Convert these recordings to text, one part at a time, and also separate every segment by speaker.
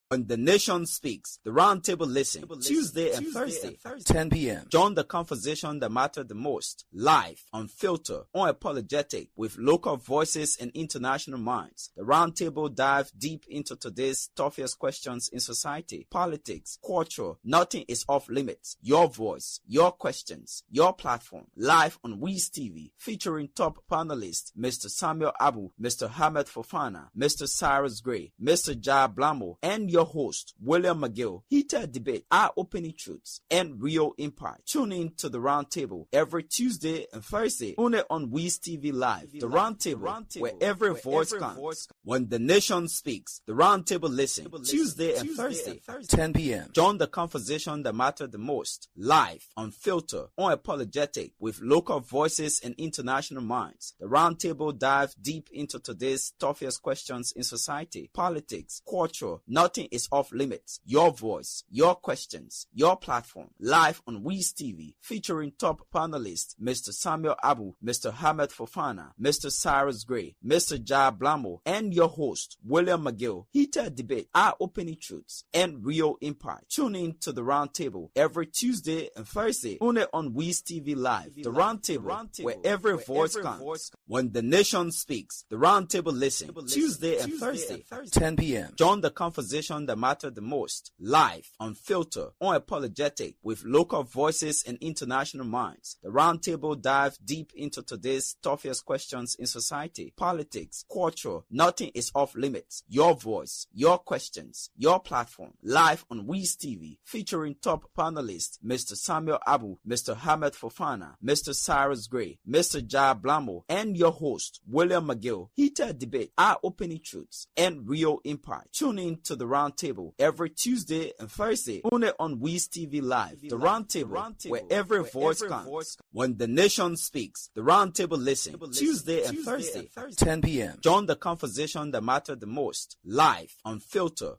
Speaker 1: When the Nation Speaks, the Roundtable Listen, Tuesday and Thursday, 10 p.m. Join the conversation that matter the most, live, unfiltered, unapologetic, with local voices and international minds. The Roundtable dive deep into today's toughest questions in society, politics, culture. Nothing is off limits. Your voice, your questions, your platform. Live on Wiz TV, featuring top panelists, Mr. Samuel Abu, Mr. Hamed Fofana, Mr. Cyrus Gray, Mr. Jah Blamo, and your host, William McGill. Heated debate, eye-opening truths, and real impact. Tune in to the Roundtable every Tuesday and Thursday, only on Wiz TV Live. The Roundtable, where every voice counts. When the Nation Speaks, the Roundtable Listen, Tuesday and Thursday, 10 p.m. Join the conversation that matter the most, live, unfiltered, unapologetic, with local voices and international minds. The Roundtable dive deep into today's toughest questions in society, politics, culture. Nothing is off limits. Your voice, your questions, your platform. Live on Wiz TV, featuring top panelists, Mr. Samuel Abu, Mr. Hamed Fofana, Mr. Cyrus Gray, Mr. Jah Blamo, and your host, William McGill. Heated debate, eye-opening truths, and real impact. Tune in to the Roundtable every Tuesday and Thursday, only on Wiz TV Live. The Roundtable, where every voice counts. When the Nation Speaks, the Roundtable Listen, Tuesday and Thursday, 10 p.m. Join the conversation that matter the most, live, unfiltered, unapologetic, with local voices and international minds. The Roundtable dive deep into today's toughest questions in society, politics, culture. Nothing is off limits. Your voice, your questions, your platform. Live on Wiz TV, featuring top panelists, Mr. Samuel Abu, Mr. Hamed Fofana, Mr. Cyrus Gray, Mr. Jah Blamo, and your host, William McGill. Heated debate, eye-opening truths, and real impact. Tune in to the Roundtable every Tuesday and Thursday, only on Wiz TV Live. The Roundtable, where every voice counts. When the Nation Speaks, the Roundtable Listen, Tuesday and Thursday, 10 p.m. Join the conversation that matter the most, live, unfiltered,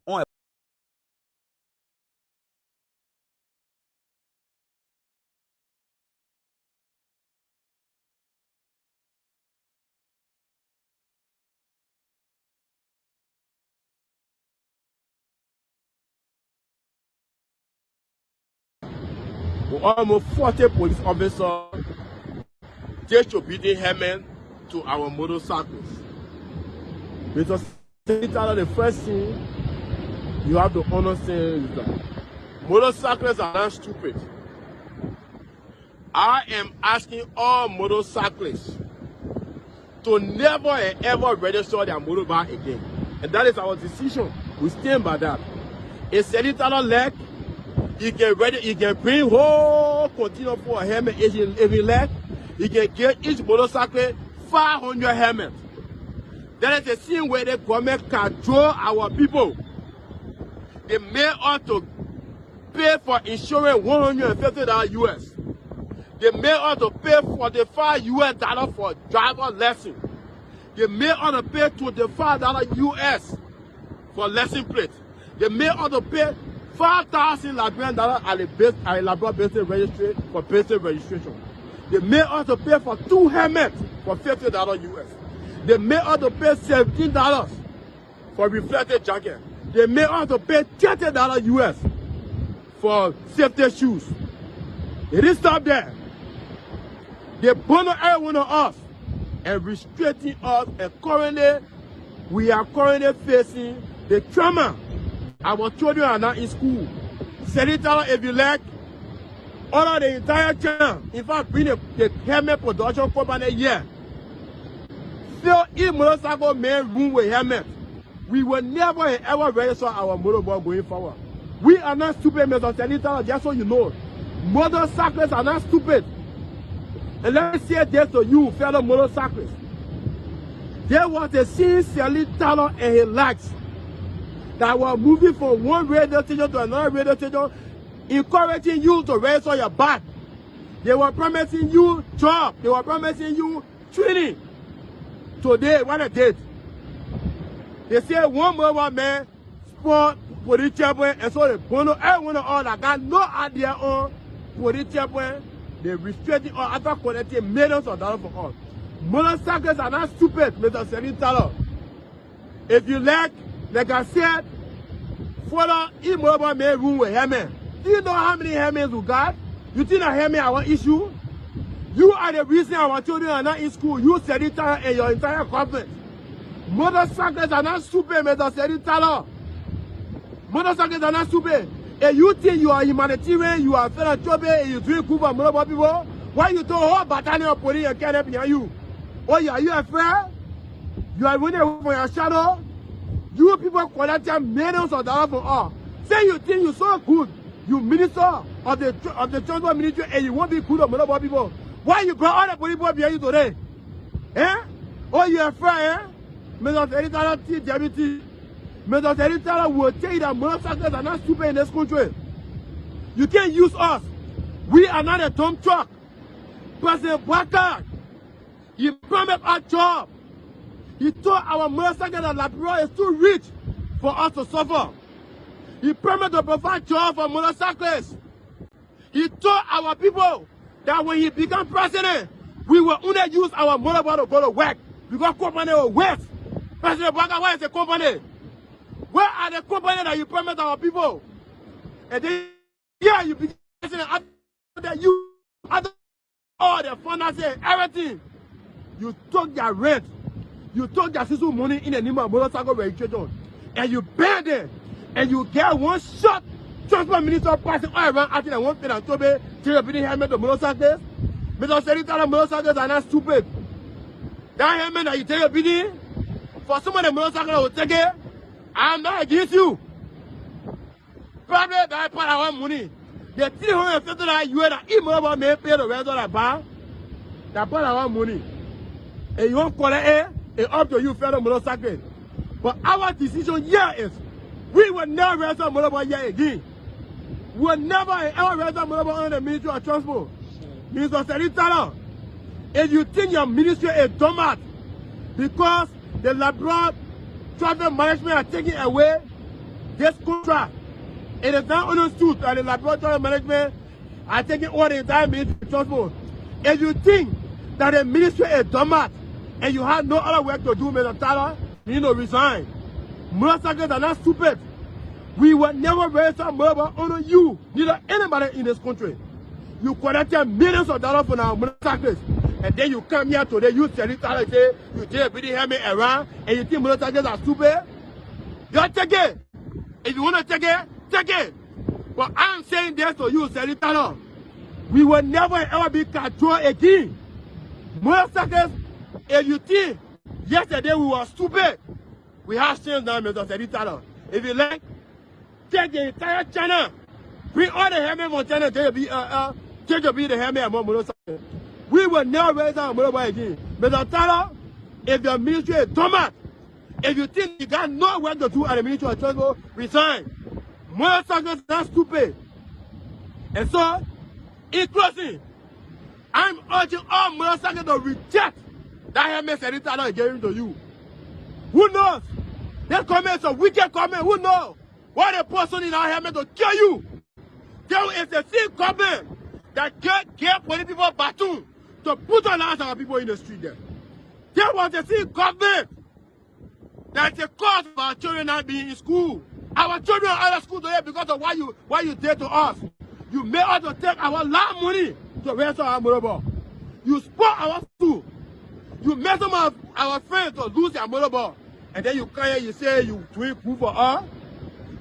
Speaker 2: Almost 40 police officers distributing helmets to our motorcycles. Because the first thing you have to understand is that motorcyclists are not stupid. I am asking all motorcyclists to never and ever register their motorbike again. And that is our decision. We stand by that. A $70 leg, you can bring whole container for a helmet if you like. You can get each motorcycle 500 helmets. That is the same way the government control our people. They made us to pay for insurance $150 US. They made us to pay $45 US for driver lesson. They made us to pay $25 US for lesson plate. They made us to pay $5,000 Liberian at the Liberia basic registry for basic registration. They made us to pay for 2 helmets for $50 US. They made us to pay $17 for reflective jacket. They made us to pay $30 US for safety shoes. It didn't stop there. They bundle every one of us and restricting us, and currently we are facing the trauma. Our children are not in school. $70 if you like, order the entire town. In fact, bring the helmet production company here. Fill each motorcycle main room with helmet. We will never ever register our motorbike going forward. We are not stupid, Mr. $70, just so you know. Motorcyclists are not stupid. And let me say this to you, fellow motorcyclists. There was a scene $70 and his likes that were moving from one radio station to another radio station, encouraging you to register your bike. They were promising you job. They were promising you training. Today, what a date. They say one mobile man sport police checkpoint, and so they bundle everyone on that got no idea on police checkpoint. They restricting us after collecting millions of dollars for us. Motorcyclists are not stupid, Mr. $70. If you like I said, Follow Immoba may room with Hammond. Do you know how many Hammonds we got? You think that Hammond our issue? You are the reason our children are not in school. You said it and your entire government. Motorcycles are not stupid, Mr. Seditalo. Motorcycles are not stupid. And you think you are humanitarian, you are philanthropic, and you drink good for more people? Why you throw a whole battalion of police and can't behind you? Oh, yeah, are you afraid? You are running away from your shadow? You people collecting millions of dollars from all. Say you think you're so good, you minister of the transport ministry, and you won't be good on more people. Why you brought all the police behind you today? Eh? Oh, you afraid, eh? Mr. Seditalo TWT. Mr. Seditalo will tell you that motorcycles are not stupid in this country. You can't use us. We are not a dump truck. President Baka, he promised our job. He told our motorcycle that Liberia is too rich for us to suffer. He promised to provide jobs for motorcyclists. He told our people that when he became president, we will only use our motorbike to go to work because company will waste. President Baka, where is the company? Where are the companies that you promised our people? And then, yeah, you became president after that you, after all the finances, everything. You took their rent. You took their sister money in the name of motorcycle registration. And you banned them. And you get one shot transport minister passing all around after the one thing and Toby till you building helmet of motorcycles. Mr. Seditalo, motorcycles are not stupid. That helmet that you take a building, for some of the motorcycles that will take it, I'm not against you. Probably that part of our money. The $350 you had an email may pay the rest of that bar. That part of our money. And you won't collect it, it's up to you, fellow motorcycles. But our decision here is we will never rest on motorbike here again. We will never ever rest on motorbike under the Ministry of Transport. Mr. Seditalo, if you think your ministry is dumb because the Liberia traffic management are taking away this contract, it is not understood that the Liberia traffic management are taking over the entire Ministry of Transport. If you think that the ministry is dumb and you have no other work to do, Mr. Tyler, you need to resign. Motorcycles are not stupid. We will never raise our motorbike under you, neither anybody in this country. You collected millions of dollars from our motorcycles. And then you come here today, you tell it, say, you take a video helmet around, and you think motorcycles are stupid? You take it. If you want to take it, take it. But I'm saying this to you, Seditalo. We will never ever be controlled again. Motorcycles, if you think yesterday we were stupid, we have changed now, Mr. Seditalo. If you like, take the entire China, bring all the helmets from China, take to be the helmet among motorcycles. We will never raise our motorbike again. Mr. Tyler, if your ministry is dumb, if you think you got no work to do at the Ministry of Transport, resign. Motorcycles are not stupid. And so, in closing, I'm urging all motorcycles to reject that helmet Seditalo is giving to you. Who knows? This comment is a wicked comment. Who knows? Why the person in our helmet to kill you? There is the same comment that gave police people baton to put on our people in the street there. There was the same government that's the cause of our children not being in school. Our children are out of school today because of what you did to us. You made us to take our lot money to restore our motorbike. You spoil our school. You made some of our friends to lose their motorbike. And then you come here, you say you doing good for us.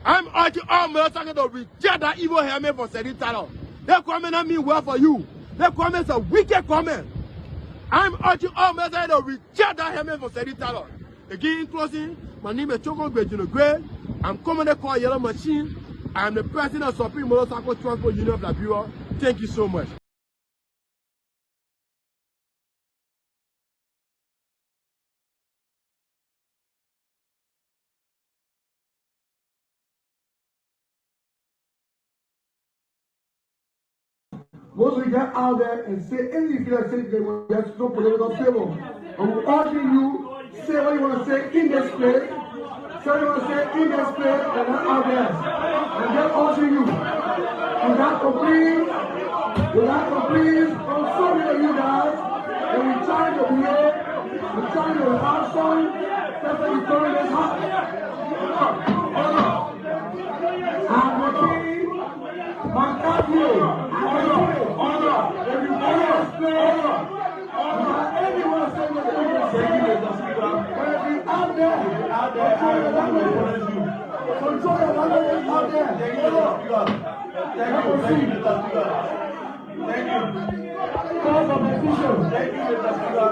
Speaker 2: I'm urging all motorcycles to reject that evil helmet for Seditalo. That comment not mean well for you. That comment is a wicked comment. I'm urging all motorcycles to reject that helmet for Seditalo. Again, in closing, my name is Choko Gray. I'm commonly called Yellow Machine. I'm the president of Supreme Motorcycle Transport Union of Liberia. Thank you so much.
Speaker 3: Once we get out there and say anything you feel like saying, we have no political favor. I'm urging you, say what you want to say in this place. Say what you want to say in this place and not out there. And then urging you. You have to please. You have to please. I'm sorry to you guys. And we're trying to behave. We're trying to have fun. That's why you're throwing this hot. Hold on. Thank you. Call for petition. Thank you, Mr. Speaker.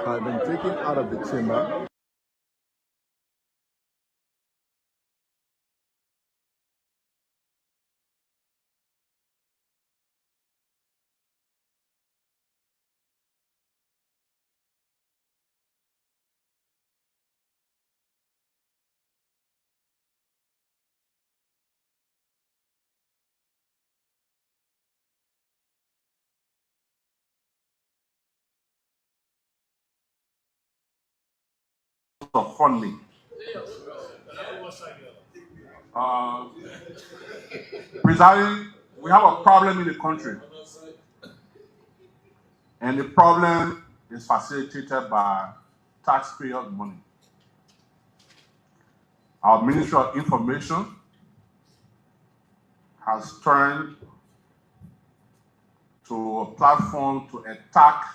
Speaker 4: Have been taken out of the chamber.
Speaker 5: Of funding. Presiding, we have a problem in the country, and the problem is facilitated by taxpayer money. Our Ministry of Information has turned to a platform to attack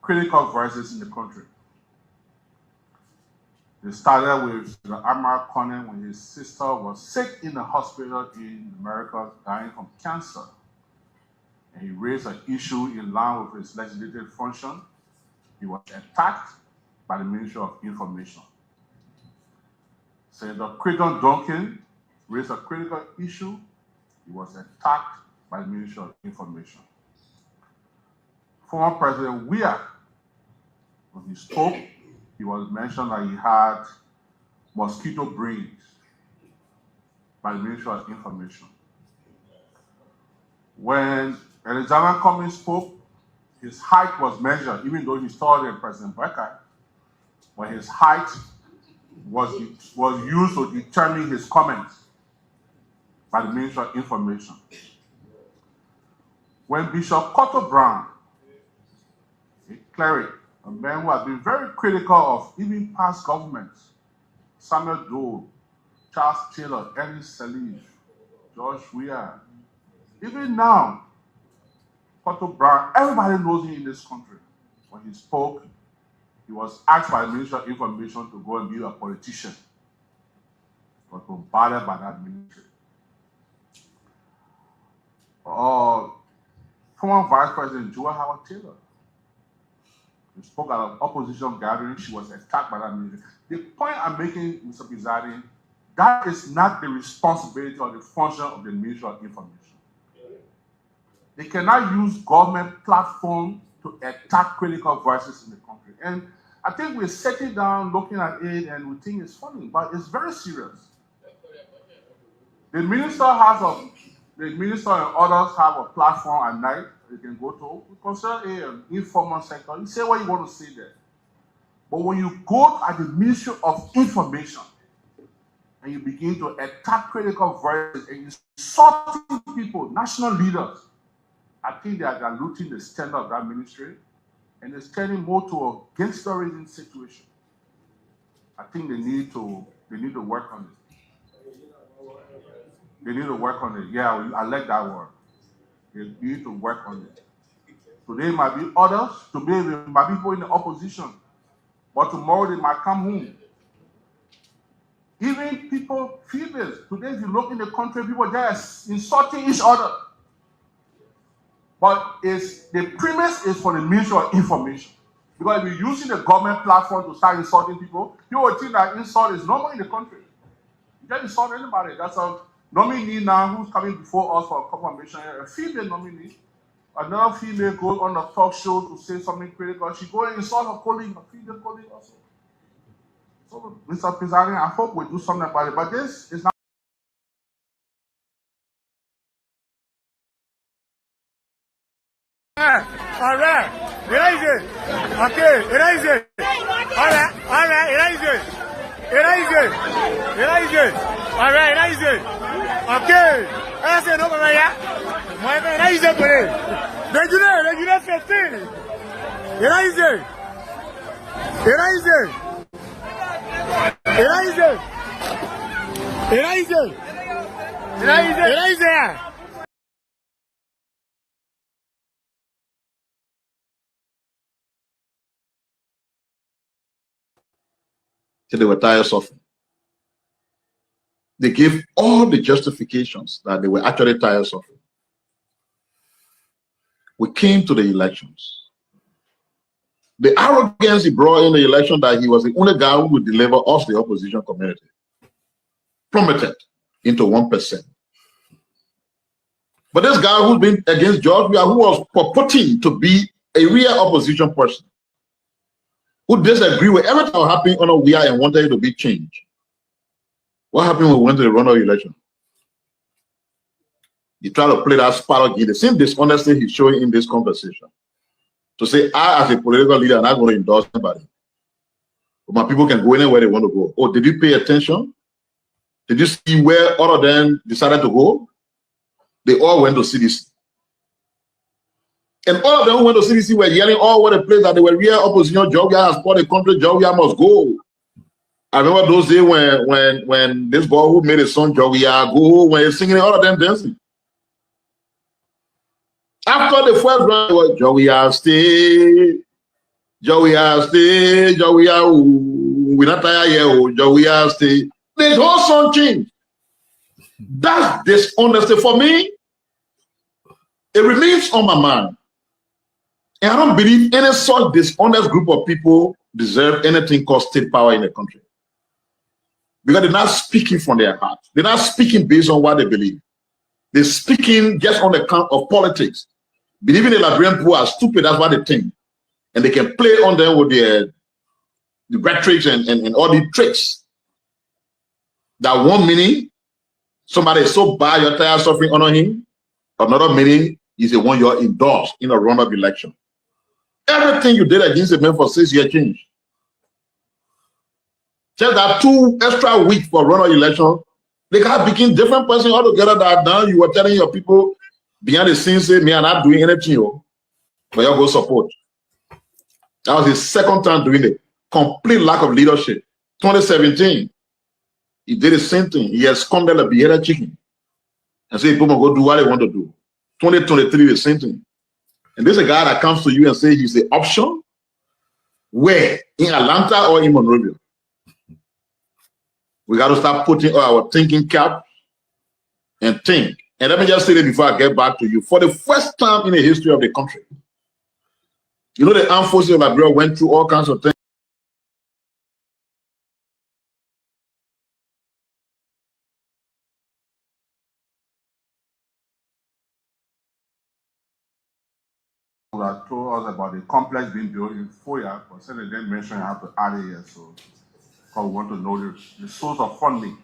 Speaker 5: critical voices in the country. It started with Amar Conan when his sister was sick in the hospital in America, dying from cancer. And he raised an issue in line with his legislative function. He was attacked by the Ministry of Information. Senator Creighton Duncan raised a critical issue. He was attacked by the Ministry of Information. Former President Weah, when he spoke, he was mentioned that he had mosquito brains by the Ministry of Information. When Alexander Cummings spoke, his height was measured, even though he taller than President Becker, but his height was used to determine his comments by the Ministry of Information. When Bishop Cotto Brown, a cleric, a man who has been very critical of even past governments, Samuel Doe, Charles Taylor, Ernest Salish, George Weah, even now, Cotto Brown, everybody knows him in this country. When he spoke, he was asked by the Ministry of Information to go and be a politician. He was bombarded by that ministry. Former Vice President Joa Howard Taylor, who spoke at an opposition gathering, she was attacked by that ministry. The point I'm making, Mr. Presiding, that is not the responsibility or the function of the Ministry of Information. They cannot use government platform to attack critical voices in the country. And I think we're sitting down looking at it and we think it's funny, but it's very serious. The minister and others have a platform at night they can go to. We consider an informal sector. You say what you want to say there. But when you go at the Ministry of Information and you begin to attack critical voices and insulting people, national leaders, I think they are diluting the standard of that ministry, and it's turning more to a gangsterism situation. I think they need to work on it. They need to work on it. Yeah, I like that word. They need to work on it. Today might be others. Today there might be people in the opposition, but tomorrow they might come home. Even people, females. Today, if you look in the country, people just insulting each other. But the premise is for the Ministry of Information. Because if you're using the government platform to start insulting people, you will think that insult is normal in the country. You can't insult anybody. That's a nominee now who's coming before us for a confirmation, a female nominee. Another female goes on a talk show to say something critical. She goes and insult her colleague, her female colleague also. So, Mr. President, I hope we do something about it. But this is not.
Speaker 6: All right, erase it. Okay, erase it. All right, erase it. Erase it. Erase it. All right, erase it. Okay. Erase it, no, moi, erase it, please. Regular 15. Erase it. Erase it. Erase it. Erase it. Erase it. Erase it.
Speaker 7: Till they were tired of suffering. They gave all the justifications that they were actually tired of suffering. We came to the elections. The arrogance he brought in the election that he was the only guy who would deliver us, the opposition community, plummeted into 1%. But this guy who's been against George Weah, who was purporting to be a real opposition person, who disagree with everything that happened on Weah and wanted it to be changed. What happened when we went to the runoff election? He tried to play that sparrow game, the same dishonesty he's showing in this conversation. To say, I, as a political leader, am not going to endorse anybody. But my people can go anywhere they want to go. Oh, did you pay attention? Did you see where all of them decided to go? They all went to CDC. And all of them who went to CDC were yelling all over the place that they were real opposition. George Weah has fought the country. George Weah must go. I remember those days when this boy who made his son George Weah go, when he's singing, all of them dancing. After the first round, it was George Weah stay, George Weah stay, George Weah, we're not tired yet, George Weah stay. The whole song changed. That's dishonesty for me. It remains on my mind. And I don't believe any such dishonest group of people deserve anything called state power in the country. Because they're not speaking from their heart. They're not speaking based on what they believe. They're speaking just on account of politics. Believing the Liberian people are stupid, that's what they think. And they can play on them with the rhetoric and all the tricks. That one minute, somebody is so bad, you're tired of suffering under him. Another minute, is the one you're endorsed in a runoff election. Everything you did against the man for 6 years changed. Just that 2 extra weeks for runoff election, they can begin different person altogether that now you were telling your people behind the scenes, say, me, I'm not doing anything, but y'all go support. That was his second time doing it. Complete lack of leadership. 2017, he did the same thing. He absconded a beheaded chicken and said, people go do what they want to do. 2023, the same thing. And there's a guy that comes to you and says he's the option. Where? In Atlanta or in Monrovia? We got to start putting our thinking cap and think. And let me just say this before I get back to you. For the first time in the history of the country, you know, the armed forces of Liberia went through all kinds of things.
Speaker 5: That told us about the complex being built in FOIA, but said they didn't mention how to add it here, so because we want to know the source of funding.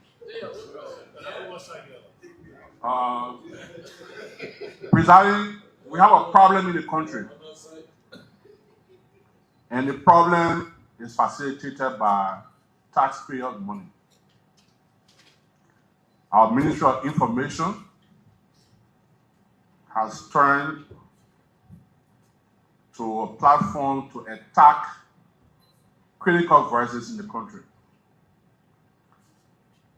Speaker 5: Presiding, we have a problem in the country, and the problem is facilitated by taxpayers' money. Our Ministry of Information has turned to a platform to attack critical voices in the country.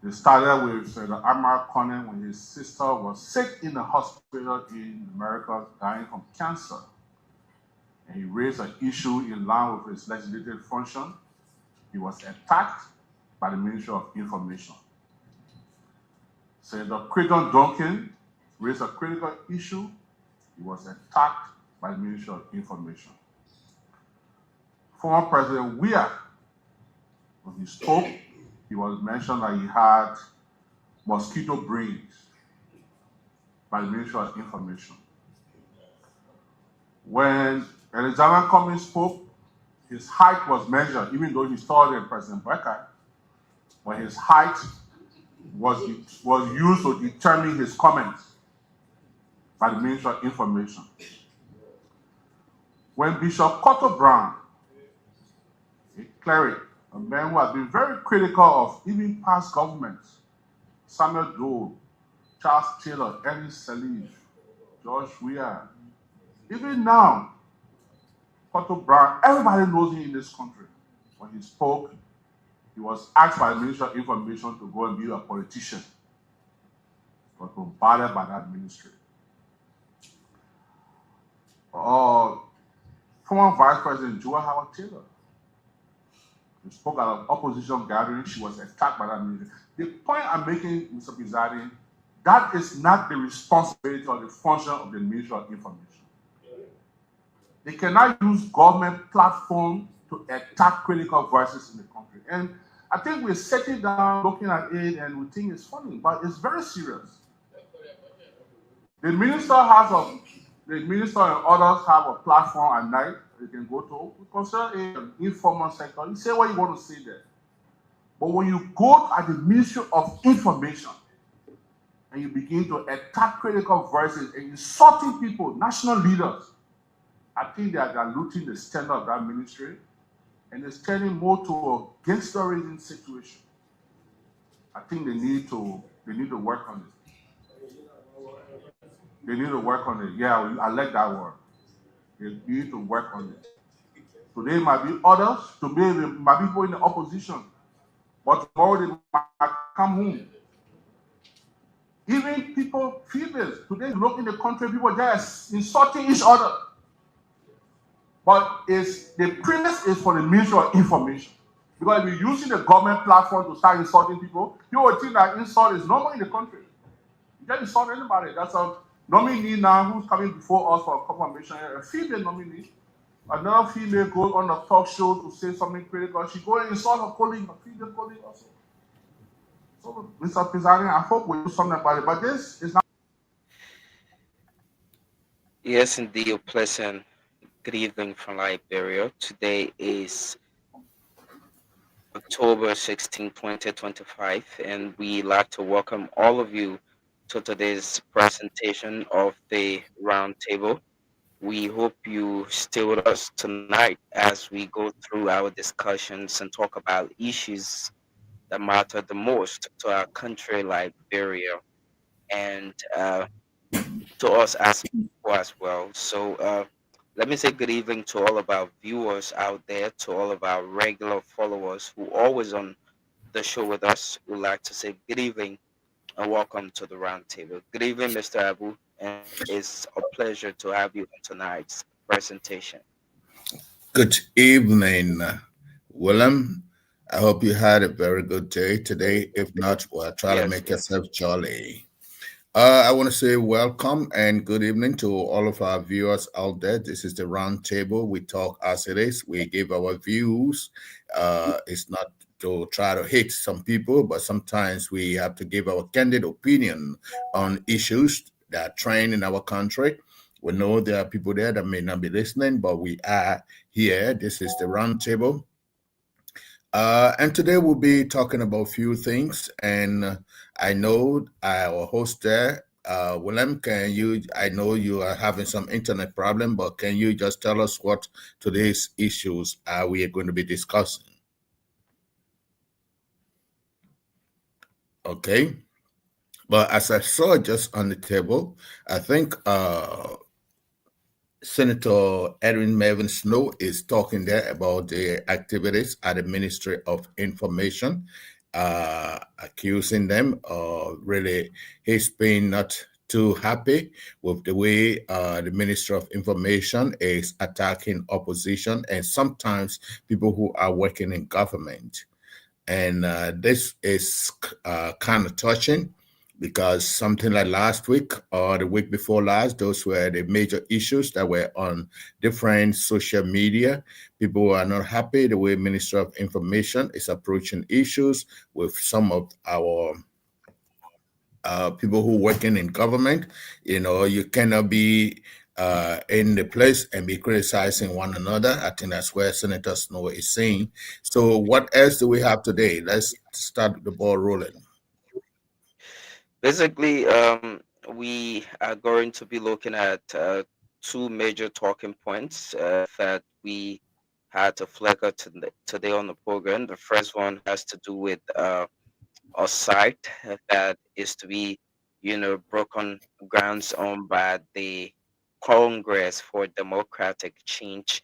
Speaker 5: They started with Senator Amara Conan when his sister was sick in the hospital in America, dying from cancer. And he raised an issue in line with his legislative function. He was attacked by the Ministry of Information. Senator Creighton Duncan raised a critical issue. He was attacked by the Ministry of Information. Former President Weah, when he spoke, he was mentioned that he had mosquito brains by the Ministry of Information. When Alexander Cummings spoke, his height was measured, even though he taller than President Becker, but his height was used to determine his comments by the Ministry of Information. When Bishop Cotto Brown, a cleric, a man who has been very critical of even past governments, Samuel Doe, Charles Taylor, Ernest Salish, George Weah, even now, Cotto Brown, everybody knows him in this country. When he spoke, he was asked by the Ministry of Information to go and be a politician. He was bombarded by that ministry. Former Vice President Joel Howard Taylor, who spoke at an opposition gathering, she was attacked by that ministry. The point I'm making, Mr. Pizarri, that is not the responsibility or the function of the Ministry of Information. They cannot use government platform to attack critical voices in the country. And I think we're sitting down looking at it and we think it's funny, but it's very serious. The minister and others have a platform at night they can go to. We consider it an informal sector. You say what you want to say there. But when you go at the Ministry of Information and you begin to attack critical voices and insulting people, national leaders, I think they are diluting the standard of that ministry, and it's turning more to a gangsterism situation. I think they need to work on it. They need to work on it. Yeah, I like that word. They need to work on it. Today might be others, today might be people in the opposition, but tomorrow they might come home. Even people, females, today look in the country, people just insulting each other. But the premise is for the Ministry of Information. Because if you're using the government platform to start insulting people, you will think that insult is normal in the country. You can't insult anybody. That's a nominee now who's coming before us for a confirmation, a female nominee. Another female goes on a talk show to say something critical. She goes and insult her colleague, her female colleague also. So, Mr. Pizarri, I hope we do something about it. But this is not.
Speaker 8: Yes, indeed, a pleasant good evening from Liberia. Today is October 16, 2025, and we'd like to welcome all of you to today's presentation of the Roundtable. We hope you stay with us tonight as we go through our discussions and talk about issues that matter the most to our country, Liberia, and to us as people as well. So let me say good evening to all of our viewers out there, to all of our regular followers who are always on the show with us. We'd like to say good evening and welcome to the Roundtable. Good evening, Mr. Abu, and it's a pleasure to have you on tonight's presentation.
Speaker 9: Good evening, Willem. I hope you had a very good day today. If not, well, try to make yourself jolly. I want to say welcome and good evening to all of our viewers out there. This is the Roundtable. We talk as it is. We give our views. It's not to try to hate some people, but sometimes we have to give our candid opinion on issues that are trending in our country. We know there are people there that may not be listening, but we are here. This is the Roundtable. And today we'll be talking about a few things. And I know our host there, Willem, I know you are having some internet problem, but can you just tell us what today's issues we are going to be discussing? Okay. But as I saw just on the table, I think Senator Edwin Mervyn Snow is talking there about the activities at the Ministry of Information, accusing them really he's been not too happy with the way the Ministry of Information is attacking opposition and sometimes people who are working in government. And this is kind of touching, because something like last week or the week before last, those were the major issues that were on different social media. People are not happy the way Minister of Information is approaching issues with some of our people who working in government. You know, you cannot be in the place and be criticizing one another. I think that's where Senator Snow is saying. So what else do we have today? Let's start the ball rolling.
Speaker 8: Basically, we are going to be looking at two major talking points that we had to flag out today on the program. The first one has to do with a site that is to be, broken grounds on by the Congress for Democratic Change,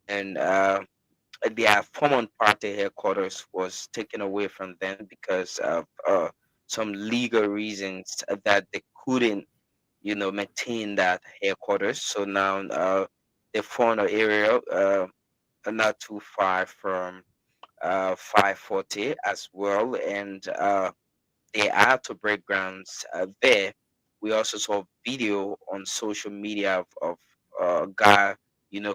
Speaker 8: and their former party headquarters was taken away from them because of some legal reasons that they couldn't, maintain that headquarters. So now they found an area not too far from 540 as well, and they had to break grounds there. We also saw video on social media of a guy,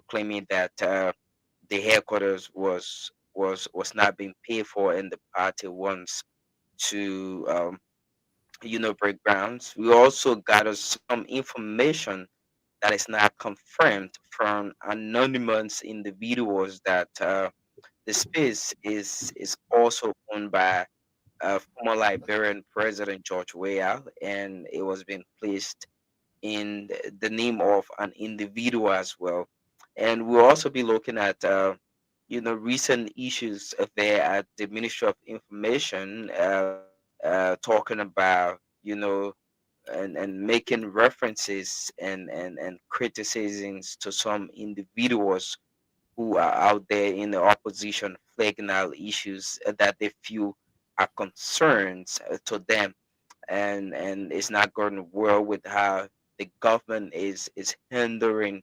Speaker 8: claiming that the headquarters was not being paid for, and the party wants to break grounds. We also gathered some information that is not confirmed from anonymous individuals that the space is also owned by former Liberian President George Weah, and it was being placed in the name of an individual as well. And we'll also be looking at recent issues there at the Ministry of Information, talking about and making references and criticisms to some individuals who are out there in the opposition flagging out issues that they feel are concerns to them, and it's not going well with how the government is hindering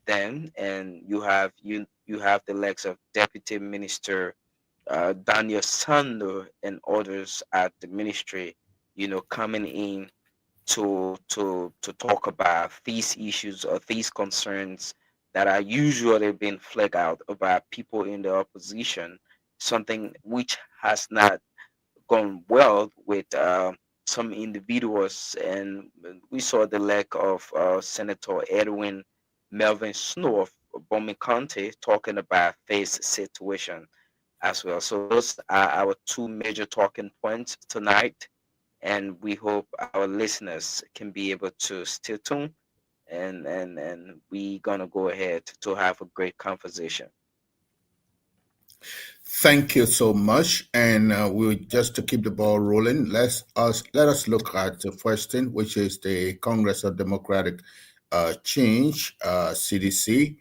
Speaker 8: them. And you have the likes of Deputy Minister Daniel Sando and others at the ministry, coming in to talk about these issues or these concerns that are usually being flagged out by people in the opposition, something which has not gone well with some individuals. And we saw the lack of Senator Edwin Melvin Snow of Bomi County talking about this situation as well. So those are our two major talking points tonight, and we hope our listeners can be able to stay tuned, and we gonna go ahead to have a great conversation.
Speaker 9: Thank you so much, and we'll just to keep the ball rolling. Let us look at the first thing, which is the Congress of Democratic Change, CDC.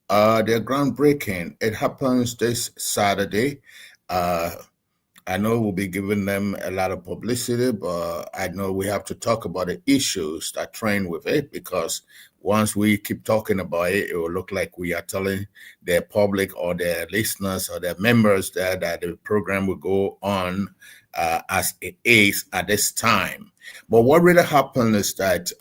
Speaker 9: They're groundbreaking. It happens this Saturday. I know we'll be giving them a lot of publicity, but I know we have to talk about the issues that train with it, because once we keep talking about it, it will look like we are telling their public or their listeners or their members that the program will go on as it is at this time. But what really happened is that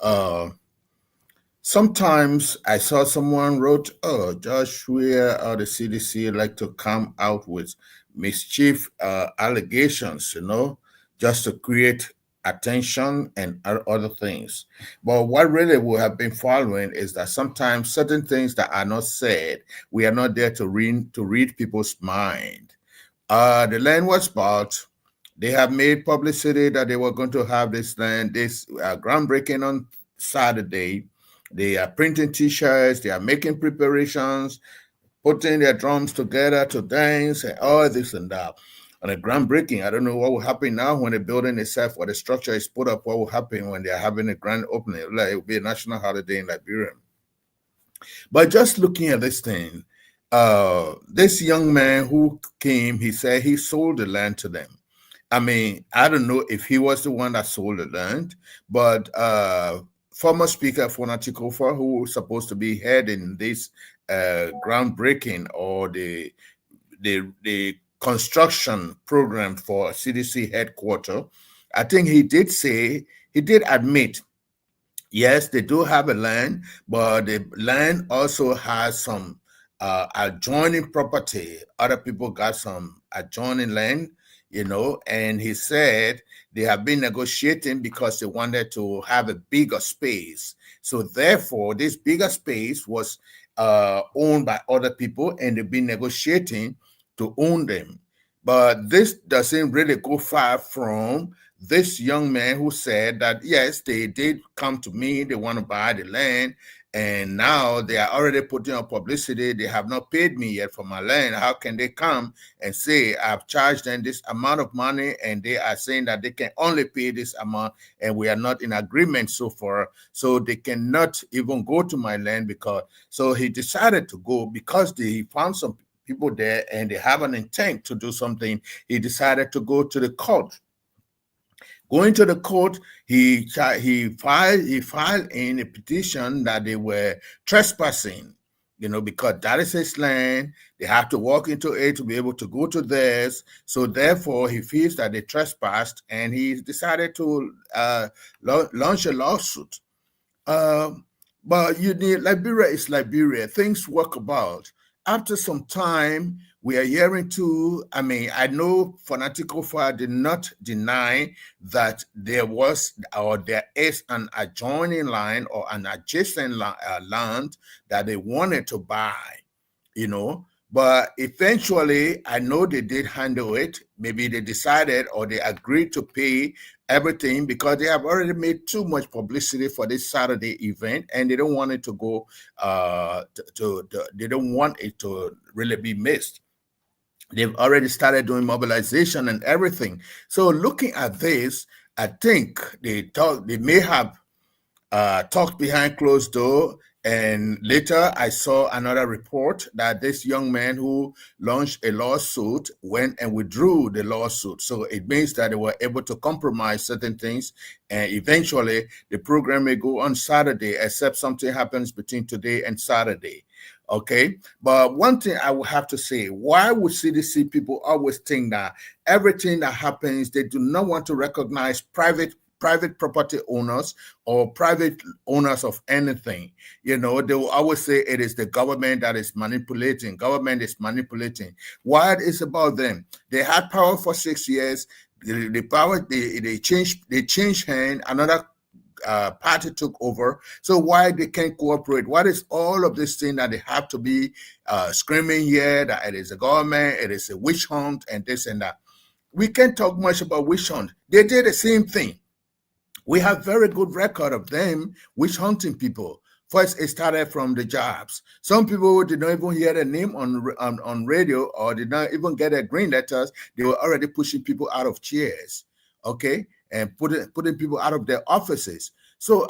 Speaker 9: sometimes I saw someone wrote, "Oh, Joshua or the CDC like to come out with mischief allegations, just to create attention and other things." But what really we have been following is that sometimes certain things that are not said, we are not there to read people's mind. The land was bought. They have made publicity that they were going to have this land, this groundbreaking on Saturday. They are printing T-shirts. They are making preparations, putting their drums together to dance and all this and that. And a groundbreaking, I don't know what will happen now when the building itself or the structure is put up. What will happen when they are having a grand opening? Like, it will be a national holiday in Liberia. But just looking at this thing, this young man who came, he said he sold the land to them. I mean, I don't know if he was the one that sold the land, but former Speaker Fona Chikofa, who was supposed to be heading this groundbreaking or the construction program for CDC headquarters, I think he did admit, yes, they do have a land, but the land also has some adjoining property. Other people got some adjoining land, and he said they have been negotiating because they wanted to have a bigger space. So therefore, this bigger space was owned by other people, and they've been negotiating to own them. But this doesn't really go far from this young man who said that, yes, they did come to me, they want to buy the land, and now they are already putting on publicity. They have not paid me yet for my land. How can they come and say I've charged them this amount of money, and they are saying that they can only pay this amount, and we are not in agreement so far, so they cannot even go to my land? So he decided to go because he found some people there and they have an intent to do something. He decided to go to the court. Going to the court, he filed in a petition that they were trespassing, because that is his land. They have to walk into it to be able to go to theirs. So therefore, he feels that they trespassed, and he decided to launch a lawsuit. But Liberia is Liberia. Things work about. After some time, we are hearing too, I know Fanatical Fire did not deny that there was or there is an adjoining line or an adjacent land that they wanted to buy, but eventually I know they did handle it. Maybe they decided or they agreed to pay everything because they have already made too much publicity for this Saturday event, and they don't want it to go they don't want it to really be missed. They've already started doing mobilization and everything. So looking at this, I think they may have talked behind closed door. And later I saw another report that this young man who launched a lawsuit went and withdrew the lawsuit. So it means that they were able to compromise certain things. And eventually the program may go on Saturday, except something happens between today and Saturday. Okay. But one thing I will have to say, why would CDC people always think that everything that happens, they do not want to recognize private property owners or private owners of anything? They will always say it is the government that is manipulating. Government is manipulating. Why it's about them? They had power for 6 years. The power they changed hand. Another party took over. So why they can't cooperate? What is all of this thing that they have to be screaming here that it is the government, it is a witch hunt, and this and that? We can't talk much about witch hunt. They did the same thing. We have very good record of them witch hunting people. First, it started from the jobs. Some people did not even hear their name on radio or did not even get their green letters. They were already pushing people out of chairs, okay, and putting people out of their offices. So,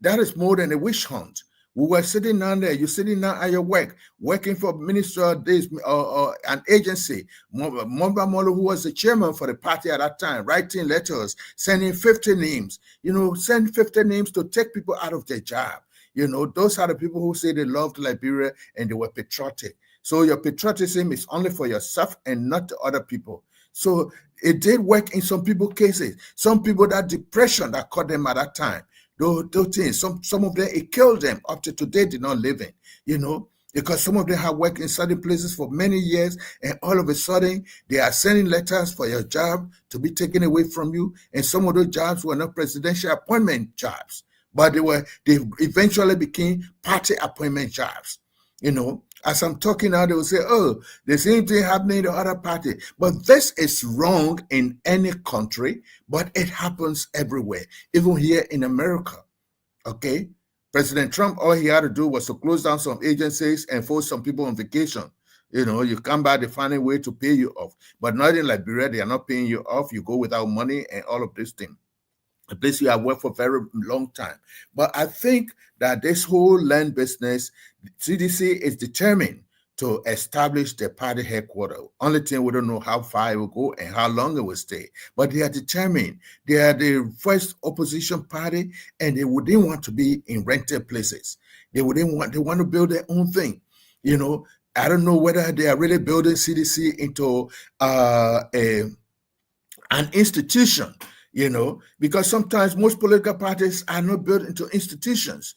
Speaker 9: that is more than a witch hunt. We were sitting down there. You're sitting down at your work, working for minister of this or an agency. Momba Molo, who was the chairman for the party at that time, writing letters, sending 50 names. Send 50 names to take people out of their job. Those are the people who say they loved Liberia and they were patriotic. So your patriotism is only for yourself and not to other people. So it did work in some people's cases. Some people, that depression that caught them at that time. Those things, some of them, it killed them. Up to today, did not live in, because some of them have worked in certain places for many years, and all of a sudden, they are sending letters for your job to be taken away from you. And some of those jobs were not presidential appointment jobs, but they eventually became party appointment jobs. As I'm talking now, they will say, oh, the same thing happening in the other party. But this is wrong in any country, but it happens everywhere, even here in America. Okay? President Trump, all he had to do was to close down some agencies and force some people on vacation. You come back, they find a way to pay you off. But not in Liberia, they are not paying you off. You go without money and all of this thing. A place you have worked for a very long time. But I think that this whole land business, CDC is determined to establish the party headquarters. Only thing, we don't know how far it will go and how long it will stay. But they are determined. They are the first opposition party, and they wouldn't want to be in rented places. They want to build their own thing. I don't know whether they are really building CDC into an institution. Because sometimes most political parties are not built into institutions.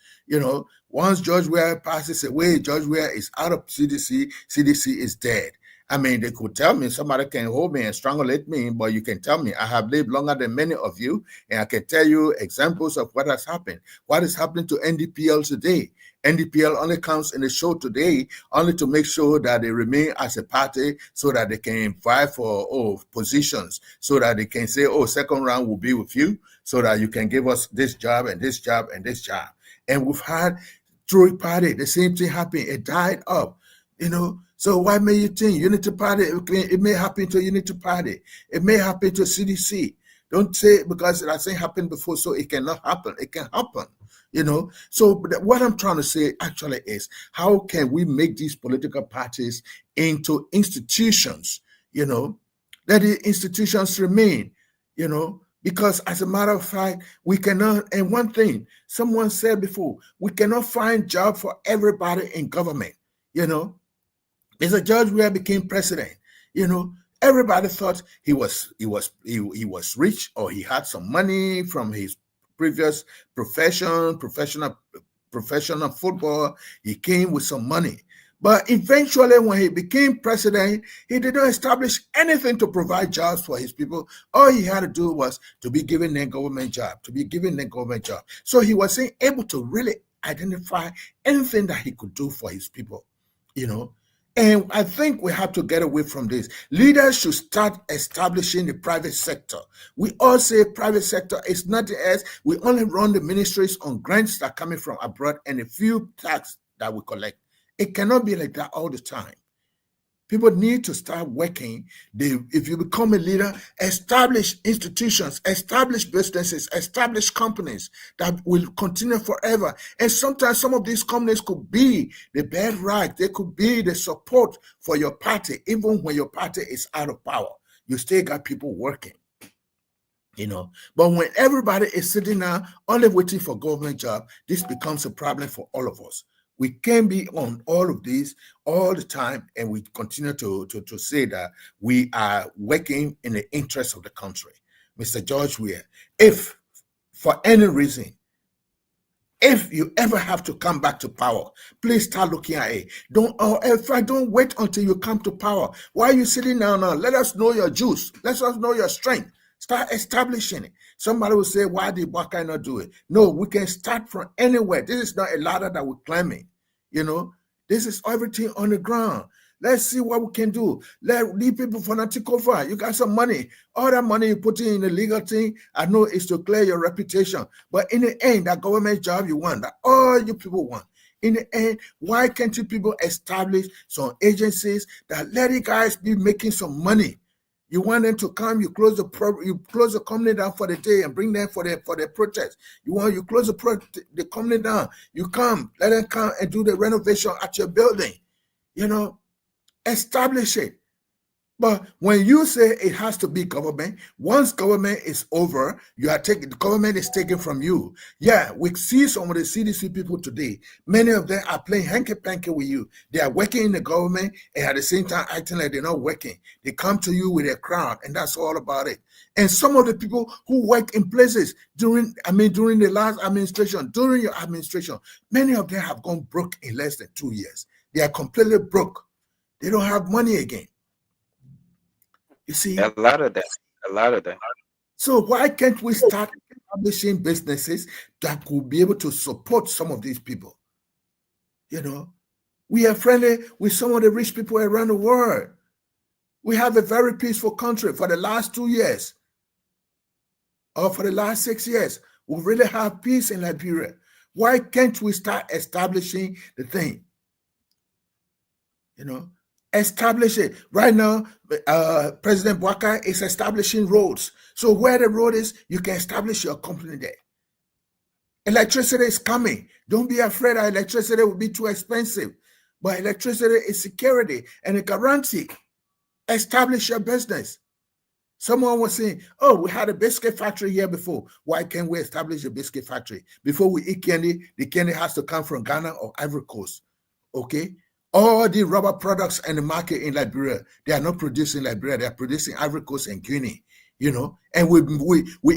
Speaker 9: Once George Weah passes away, George Weah is out of CDC, CDC is dead. I mean, they could tell me, somebody can hold me and strangulate me, but you can tell me I have lived longer than many of you, and I can tell you examples of what has happened. What is happening to NDPL today? NDPL only comes in the show today only to make sure that they remain as a party so that they can vie for positions, so that they can say, second round will be with you, so that you can give us this job and this job and this job. And we've had through party, the same thing happened. It died up, So why may you think Unity Party, it may happen to Unity Party. It may happen to CDC. Don't say because it hasn't happened before, so it cannot happen. It can happen, So what I'm trying to say actually is, how can we make these political parties into institutions, that the institutions remain, because as a matter of fact, we cannot, and one thing, someone said before, we cannot find job for everybody in government, Mr. George Weah became president. Everybody thought he was rich, or he had some money from his previous professional football. He came with some money. But eventually, when he became president, he didn't establish anything to provide jobs for his people. All he had to do was to be given a government job, So he wasn't able to really identify anything that he could do for his people, And I think we have to get away from this. Leaders should start establishing the private sector. We all say private sector is nothing else. We only run the ministries on grants that are coming from abroad and a few tax that we collect. It cannot be like that all the time. People need to start working. If you become a leader, establish institutions, establish businesses, establish companies that will continue forever. And sometimes some of these companies could be the bedrock. They could be the support for your party, even when your party is out of power. You still got people working. But when everybody is sitting down only waiting for government job, this becomes a problem for all of us. We can be on all of these all the time, and we continue to say that we are working in the interest of the country. Mr. George Weah, if for any reason, if you ever have to come back to power, please start looking at it. Don't wait until you come to power. Why are you sitting down now? Let us know your juice. Let us know your strength. Start establishing it. Somebody will say, why did Baka not do it? No, we can start from anywhere. This is not a ladder that we're climbing. This is everything on the ground. Let's see what we can do. Leave people for not take over. You got some money. All that money you put in the legal thing, I know is to clear your reputation. But in the end, that government job you want, that all you people want. In the end, why can't you people establish some agencies that let you guys be making some money? You want them to come, you close the company down for the day and bring them for the protest. You close the company down. You come, let them come and do the renovation at your building. Establish it. But when you say it has to be government, once government is over, the government is taken from you. Yeah, we see some of the CDC people today. Many of them are playing hanky-panky with you. They are working in the government and at the same time acting like they're not working. They come to you with a crowd, and that's all about it. And some of the people who work in places during the last administration, during your administration, many of them have gone broke in less than 2 years. They are completely broke. They don't have money again. You see,
Speaker 8: a lot of them.
Speaker 9: So why can't we start establishing businesses that could be able to support some of these people? We are friendly with some of the rich people around the world. We have a very peaceful country for the last 2 years, or for the last 6 years. We really have peace in Liberia. Why can't we start establishing the thing? Establish it. Right now, President Bouaka is establishing roads. So where the road is, you can establish your company there. Electricity is coming. Don't be afraid that electricity will be too expensive. But electricity is security and a guarantee. Establish your business. Someone was saying, we had a biscuit factory here before. Why can't we establish a biscuit factory? Before we eat candy, the candy has to come from Ghana or Ivory Coast. Okay? All the rubber products in the market in Liberia, they are not producing Liberia. They are producing Ivory Coast and Guinea, And we're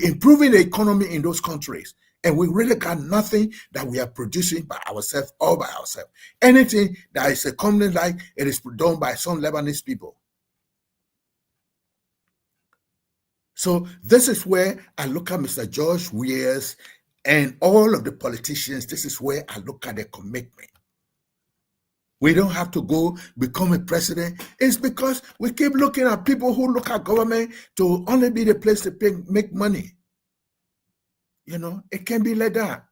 Speaker 9: improving the economy in those countries. And we really got nothing that we are producing by ourselves, all by ourselves. Anything that is a company like it is done by some Lebanese people. So this is where I look at Mr. George Weahs and all of the politicians. This is where I look at their commitment. We don't have to go become a president. It's because we keep looking at people who look at government to only be the place to make money. You know, it can be like that.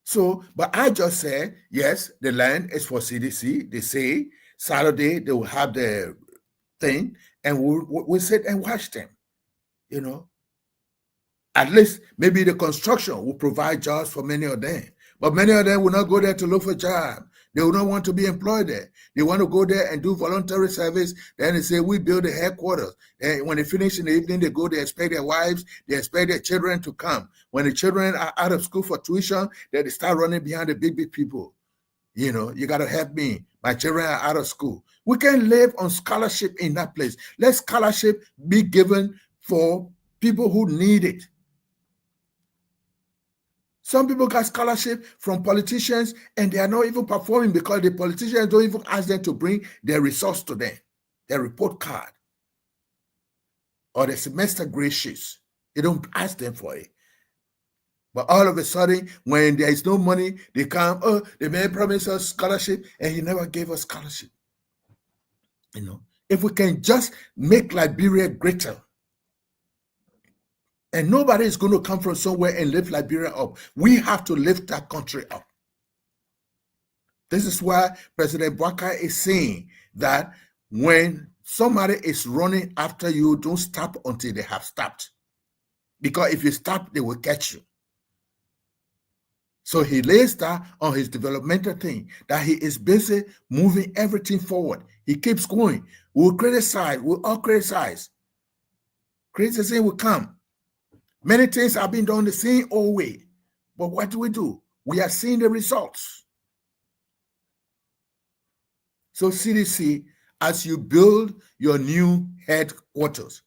Speaker 9: So, but I just say, yes, the land is for CDC. They say Saturday they will have the thing and we'll sit and watch them. You know, at least maybe the construction will provide jobs for many of them. But many of them will not go there to look for a job. They will not want to be employed there. They want to go there and do voluntary service. Then they say, we build the headquarters. And when they finish in the evening, they go, they expect their wives, they expect their children to come. When the children are out of school for tuition, then they start running behind the big people. You know, you got to help me. My children are out of school. We can live on scholarship in that place. Let scholarship be given for people who need it. Some people got scholarship from politicians and they are not even performing because the politicians don't even ask them to bring their results to them, their report card or their semester grade sheets. They don't ask them for it. But all of a sudden, when there is no money, they come, oh, the man promised us scholarship and he never gave us scholarship. You know, if we can just make Liberia greater, and nobody is going to come from somewhere and lift Liberia up. We have to lift that country up. This is why President Bouakai is saying that when somebody is running after you, don't stop until they have stopped. Because if you stop, they will catch you. So he lays that on his developmental thing, that he is busy moving everything forward. He keeps going. We'll criticize. We'll all criticize. Criticism will come. Many things have been done the same old way. But what do? We are seeing the results. So CDC, as you build your new headquarters,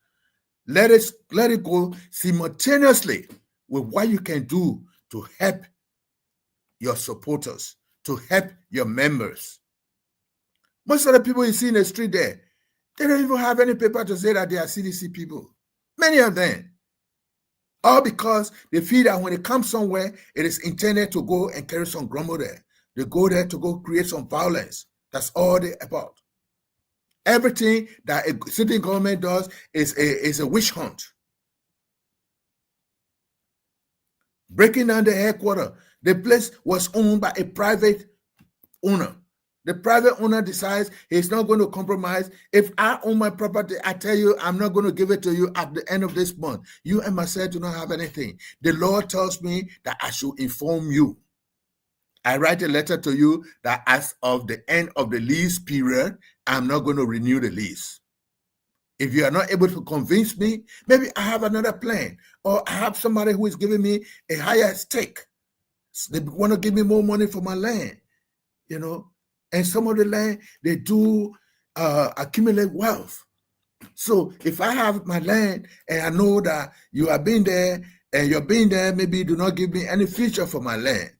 Speaker 9: let it go simultaneously with what you can do to help your supporters, to help your members. Most of the people you see in the street there, they don't even have any paper to say that they are CDC people. Many of them. All because they feel that when they come somewhere, it is intended to go and carry some grumble there. They go there to go create some violence. That's all they're about. Everything that a sitting government does is a witch hunt. Breaking down the headquarters, the place was owned by a private owner. The private owner decides he's not going to compromise. If I own my property, I tell you, I'm not going to give it to you at the end of this month. You and myself do not have anything. The law tells me that I should inform you. I write a letter to you that as of the end of the lease period, I'm not going to renew the lease. If you are not able to convince me, maybe I have another plan, or I have somebody who is giving me a higher stake. They want to give me more money for my land, you know. And some of the land, they do accumulate wealth. So if I have my land and I know that you have been there and you're being there, maybe do not give me any future for my land.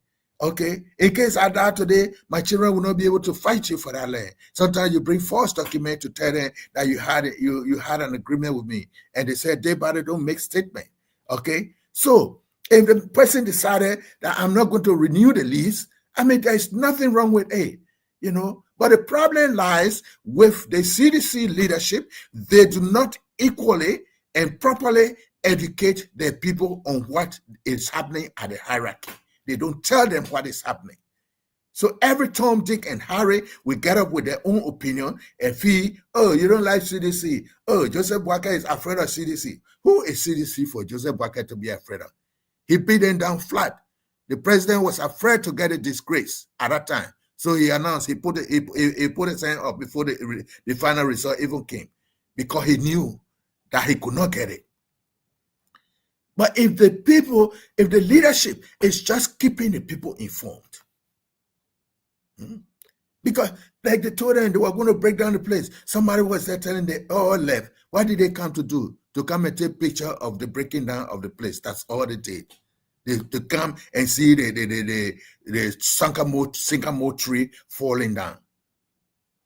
Speaker 9: Okay, in case I die today, my children will not be able to fight you for that land. Sometimes you bring false document to tell them that you had an agreement with me, and they said they don't make statement. Okay, so if the person decided that I'm not going to renew the lease, I mean, there's nothing wrong with it, you know. But the problem lies with the CDC leadership. They do not equally and properly educate their people on what is happening at the hierarchy. They don't tell them what is happening. So every Tom, Dick, and Harry will get up with their own opinion and feel, oh, you don't like CDC. Oh, Joseph Bouakai is afraid of CDC. Who is CDC for Joseph Bouakai to be afraid of? He beat them down flat. The president was afraid to get a disgrace at that time. So he announced, he put his hand up before the final result even came, because he knew that he could not get it. But if the leadership is just keeping the people informed, because like they told them they were going to break down the place. Somebody was there telling they all left. What did they come to do? To come and take picture of the breaking down of the place. That's all they did. They come and see the sycamore tree falling down.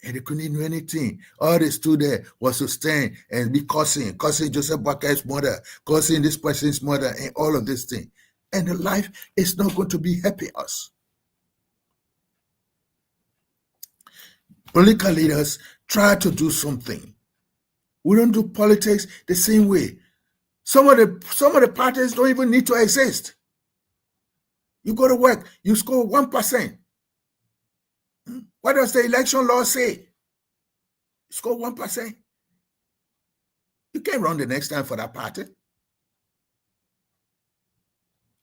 Speaker 9: And they couldn't do anything. All they stood there was to stand and be cursing Joseph Boakai's mother, cursing this person's mother, and all of this thing. And the life is not going to be happy us. Political leaders try to do something. We don't do politics the same way. Some of the parties don't even need to exist. You go to work, you score 1%. What does the election law say? You score 1%. You can't run the next time for that party.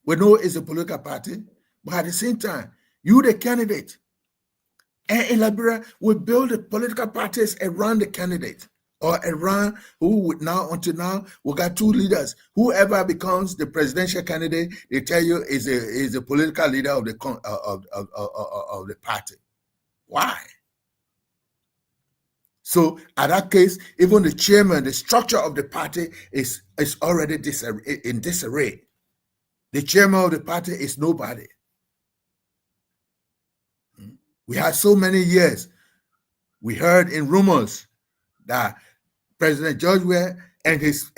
Speaker 9: We know it's a political party, but at the same time, you the candidate. And in Liberia, we build the political parties around the candidate, or around who would now, until now, we got two leaders. Whoever becomes the presidential candidate, they tell you is a political leader of the party. Why? So at that case, even the chairman, the structure of the party is already in disarray. The chairman of the party is nobody. We had so many years. We heard in rumors that President George Weah and his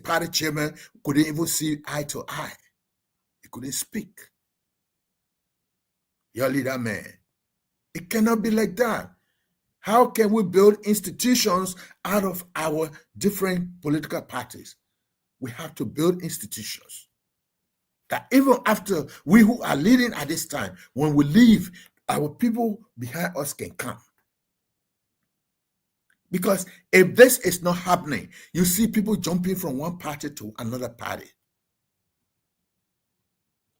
Speaker 9: party chairman couldn't even see eye to eye. He couldn't speak. Your leader, man. It cannot be like that. How can we build institutions out of our different political parties? We have to build institutions that even after we who are leading at this time, when we leave, our people behind us can come. Because if this is not happening, you see people jumping from one party to another party.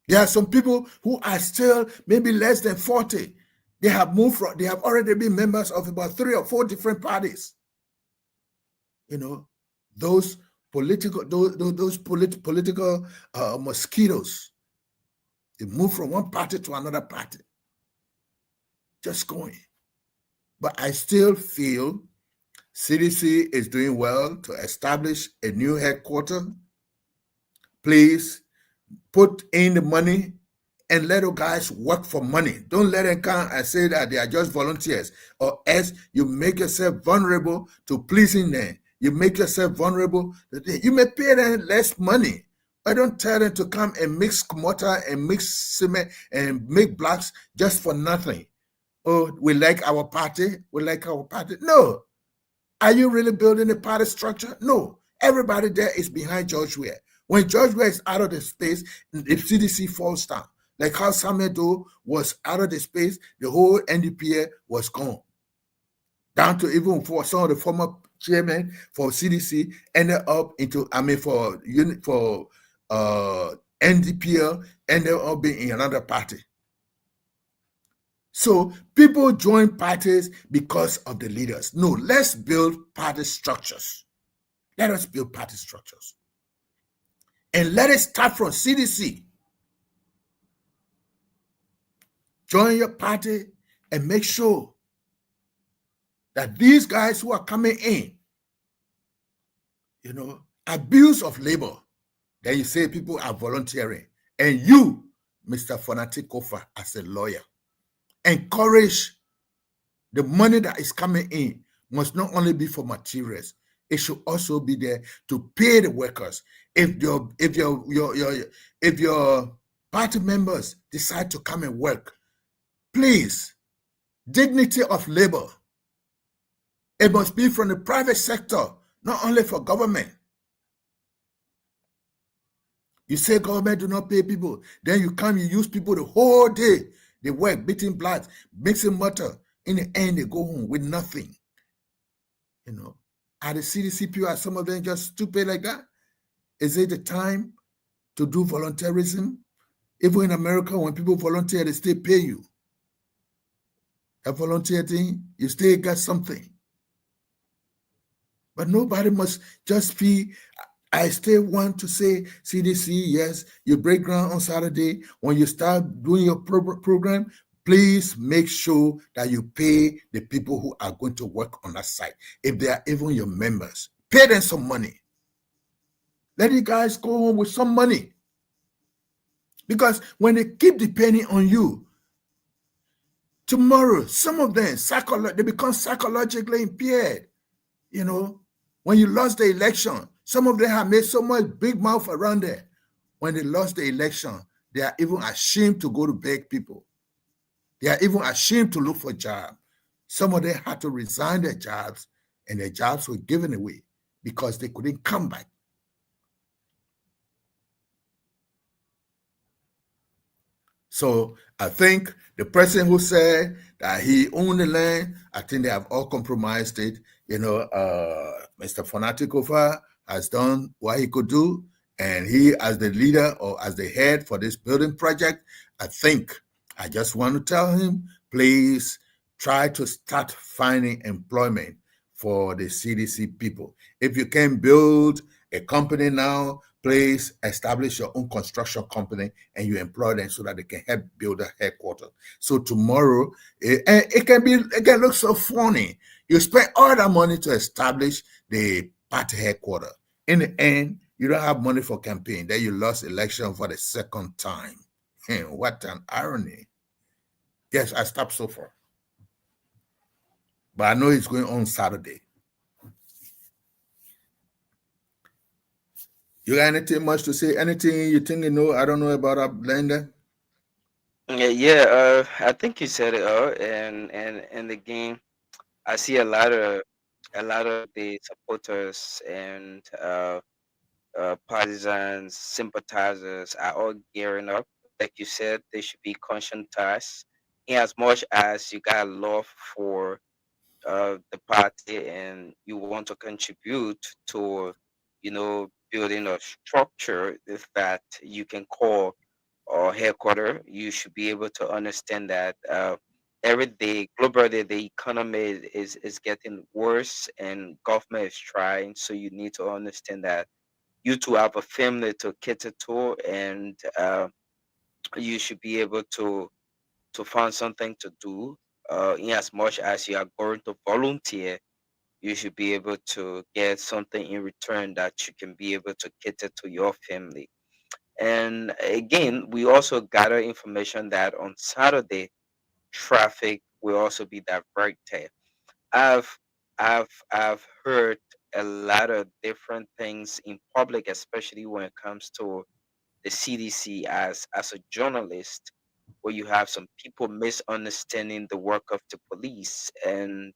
Speaker 9: There are some people who are still maybe less than 40. They have moved from, they have already been members of about 3 or 4 different parties. You know, those political mosquitoes. They move from one party to another party. Just going. But I still feel CDC is doing well to establish a new headquarters. Please put in the money and let the guys work for money. Don't let them come and say that they are just volunteers, or else you make yourself vulnerable to pleasing them. You make yourself vulnerable. You may pay them less money. I don't tell them to come and mix mortar and mix cement and make blocks just for nothing. Oh, we like our party. We like our party. No. Are you really building a party structure? No. Everybody there is behind George Weah. When George Weah is out of the space, the CDC falls down. Like how Samuel Doe was out of the space, the whole NDPA was gone. Down to even for some of the former chairmen for CDC ended up into, for NDPL ended up being in another party. So people join parties because of the leaders. No, let's build party structures. Let us build party structures. And let it start from CDC. Join your party and make sure that these guys who are coming in, you know, abuse of labor, then you say people are volunteering. And you, Mr. Fonati Kofa, as a lawyer, encourage the money that is coming in must not only be for materials, it should also be there to pay the workers. If your party members decide to come and work, please, dignity of labor. It must be from the private sector, not only for government. You say government do not pay people, then you come, you use people the whole day. They work, beating blacks, mixing mortar. In the end, they go home with nothing. You know, are the CDC people, are some of them just stupid like that? Is it the time to do volunteerism? Even in America, when people volunteer, they still pay you. A volunteer thing, you still got something. But nobody must just be, I still want to say, CDC, yes, you break ground on Saturday. When you start doing your program, please make sure that you pay the people who are going to work on that site. If they are even your members, pay them some money. Let you guys go home with some money. Because when they keep depending on you, Tomorrow, some of them, they become psychologically impaired. You know, when you lost the election, some of them have made so much big mouth around there. When they lost the election, they are even ashamed to go to beg people. They are even ashamed to look for jobs. Some of them had to resign their jobs, and their jobs were given away because they couldn't come back. So I think the person who said that he owned the land, I think they have all compromised it. You know, Mr. Fanatikova has done what he could do, and he, as the leader or as the head for this building project, I just want to tell him, please try to start finding employment for the CDC people. If you can build a company now, please establish your own construction company and you employ them so that they can help build a headquarters. So tomorrow, it can look so funny. You spend all that money to establish the party headquarters. In the end, you don't have money for campaign. Then you lost election for the second time. What an irony. Yes, I stopped so far. But I know it's going on Saturday. You got anything much to say? Anything you think you know I don't know about our blender?
Speaker 8: Yeah, I think you said it all. And again, I see a lot of the supporters and partisans, sympathizers are all gearing up. Like you said, they should be conscientized. In as much as you got love for the party and you want to contribute to, building a structure that you can call or headquarter, you should be able to understand that every day, globally, the economy is getting worse and government is trying. So you need to understand that you too have a family to cater to, and you should be able to find something to do. In as much as you are going to volunteer, you should be able to get something in return that you can be able to cater to your family. And again, we also gather information that on Saturday, traffic will also be diverted. I've I've heard a lot of different things in public, especially when it comes to the CDC as a journalist, where you have some people misunderstanding the work of the police, and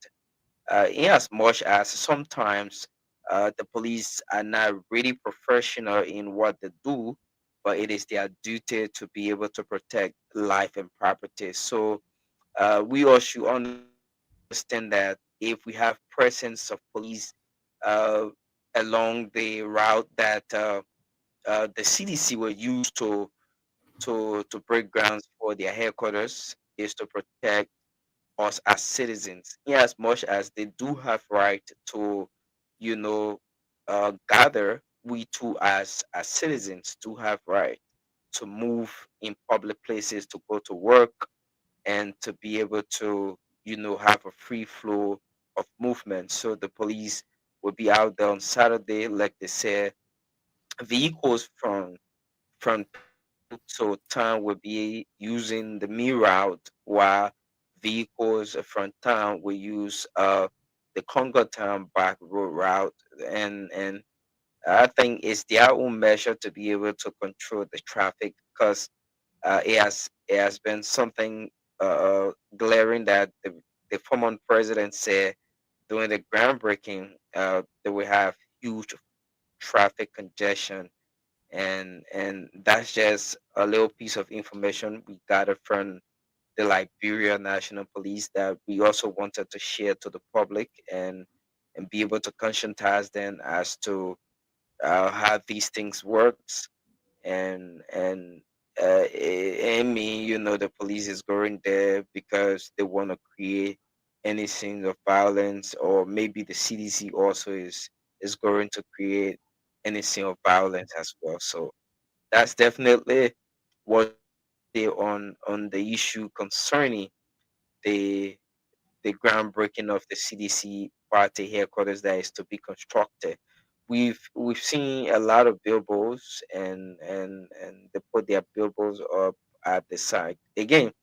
Speaker 8: in as much as sometimes the police are not really professional in what they do, but it is their duty to be able to protect life and property. So we all should understand that if we have presence of police uh, along the route that the CDC will use to break grounds for their headquarters, is to protect us as citizens, in as much as they do have right to, you know, gather. We too, as citizens, do have right to move in public places, to go to work, and to be able to, have a free flow of movement. So the police will be out there on Saturday, like they said, vehicles from so town will be using the main route, while vehicles from town will use the Congo town back road route, and I think it's their own measure to be able to control the traffic, because it has been something glaring that the former president said during the groundbreaking, that we have huge traffic congestion, and that's just a little piece of information we gathered from the Liberia National Police that we also wanted to share to the public, and be able to conscientize them as to how these things works, and I mean, the police is going there because they want to create any scene of violence, or maybe the CDC also is going to create any scene of violence as well. So that's definitely what they on the issue concerning the the groundbreaking of the CDC party headquarters that is to be constructed. We've seen a lot of billboards, and they put their billboards up at the site. Again,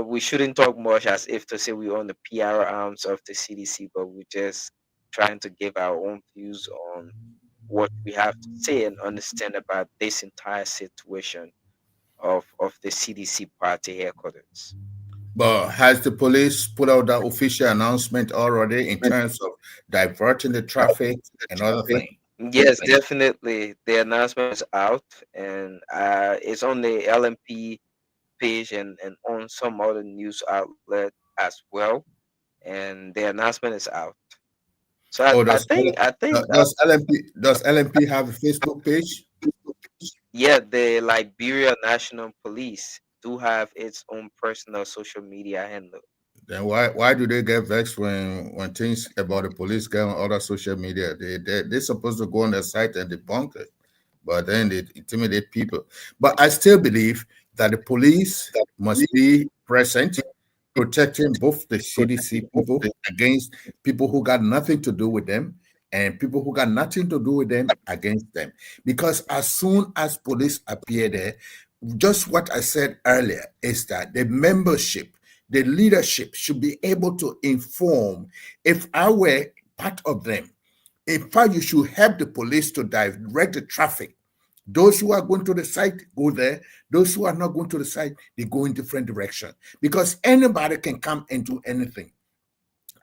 Speaker 8: we shouldn't talk much as if to say we own the PR arms of the CDC, but we're just trying to give our own views on what we have to say and understand about this entire situation of the CDC party headquarters.
Speaker 9: But has the police put out that official announcement already in terms of diverting the traffic and other things?
Speaker 8: Yes, definitely. The announcement is out, and it's on the LMP page and on some other news outlet as well. And the announcement is out. So
Speaker 9: Oh,
Speaker 8: I think
Speaker 9: does LMP have a Facebook page?
Speaker 8: Yeah, the Liberia National Police do have its own personal social media handle.
Speaker 9: Then why do they get vexed when things about the police get on other social media? They're supposed to go on their site and debunk it, but then they intimidate people. But I still believe that the police must be present, protecting both the CDC people against people who got nothing to do with them and people who got nothing to do with them against them. Because as soon as police appear there, just what I said earlier is that the membership, the leadership should be able to inform. If I were part of them, in fact, you should help the police to direct the traffic. Those who are going to the site go there. Those who are not going to the site, they go in different direction, because anybody can come and do anything.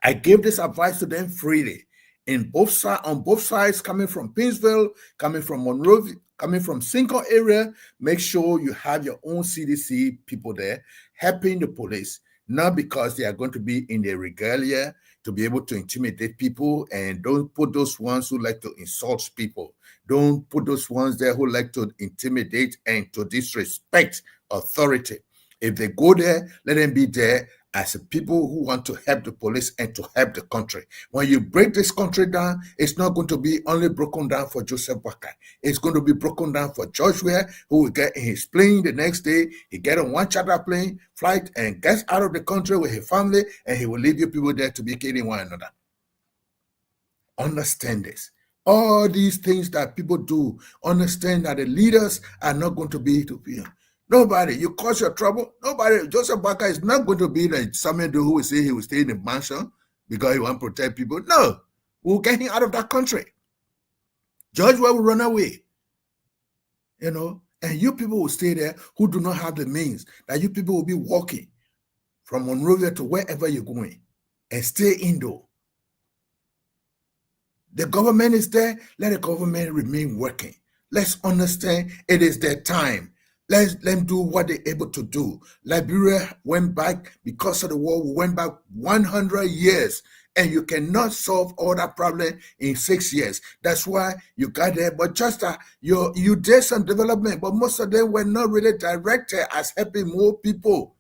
Speaker 9: I gave this advice to them freely on both sides, coming from Pittsville, coming from Monrovia, coming from Cinco area. Make sure you have your own CDC people there helping the police, not because they are going to be in the regalia to be able to intimidate people. And don't put those ones who like to insult people. Don't put those ones there who like to intimidate and to disrespect authority. If they go there, let them be there as people who want to help the police and to help the country. When you break this country down, it's not going to be only broken down for Joseph Boakai. It's going to be broken down for George Weah, who will get in his plane the next day. He get on one charter plane flight and gets out of the country with his family, and he will leave you people there to be killing one another. Understand this. All these things that people do, understand that the leaders are not going to be to be. Nobody, you cause your trouble. Nobody, Joseph Boakai is not going to be like somebody who will say he will stay in the mansion because he want to protect people. No, we'll get him out of that country. George Weah will run away. And you people will stay there who do not have the means. That you people will be walking from Monrovia to wherever you're going and stay indoor. The government is there. Let the government remain working. Let's understand it is their time. Let them do what they're able to do. Liberia went back, because of the war, we went back 100 years, and you cannot solve all that problem in 6 years. That's why you got there. But just you did some development, but most of them were not really directed as helping more people.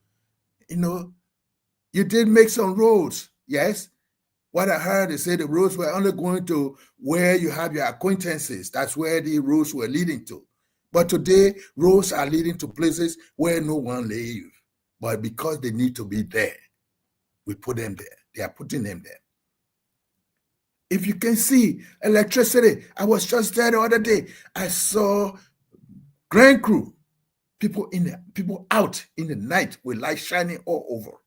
Speaker 9: You did make some roads, yes. What I heard, they say the roads were only going to where you have your acquaintances. That's where the roads were leading to. But today, roads are leading to places where no one lives. But because they need to be there, we put them there. They are putting them there. If you can see electricity, I was just there the other day. I saw Grand Crew, people out in the night with light shining all over.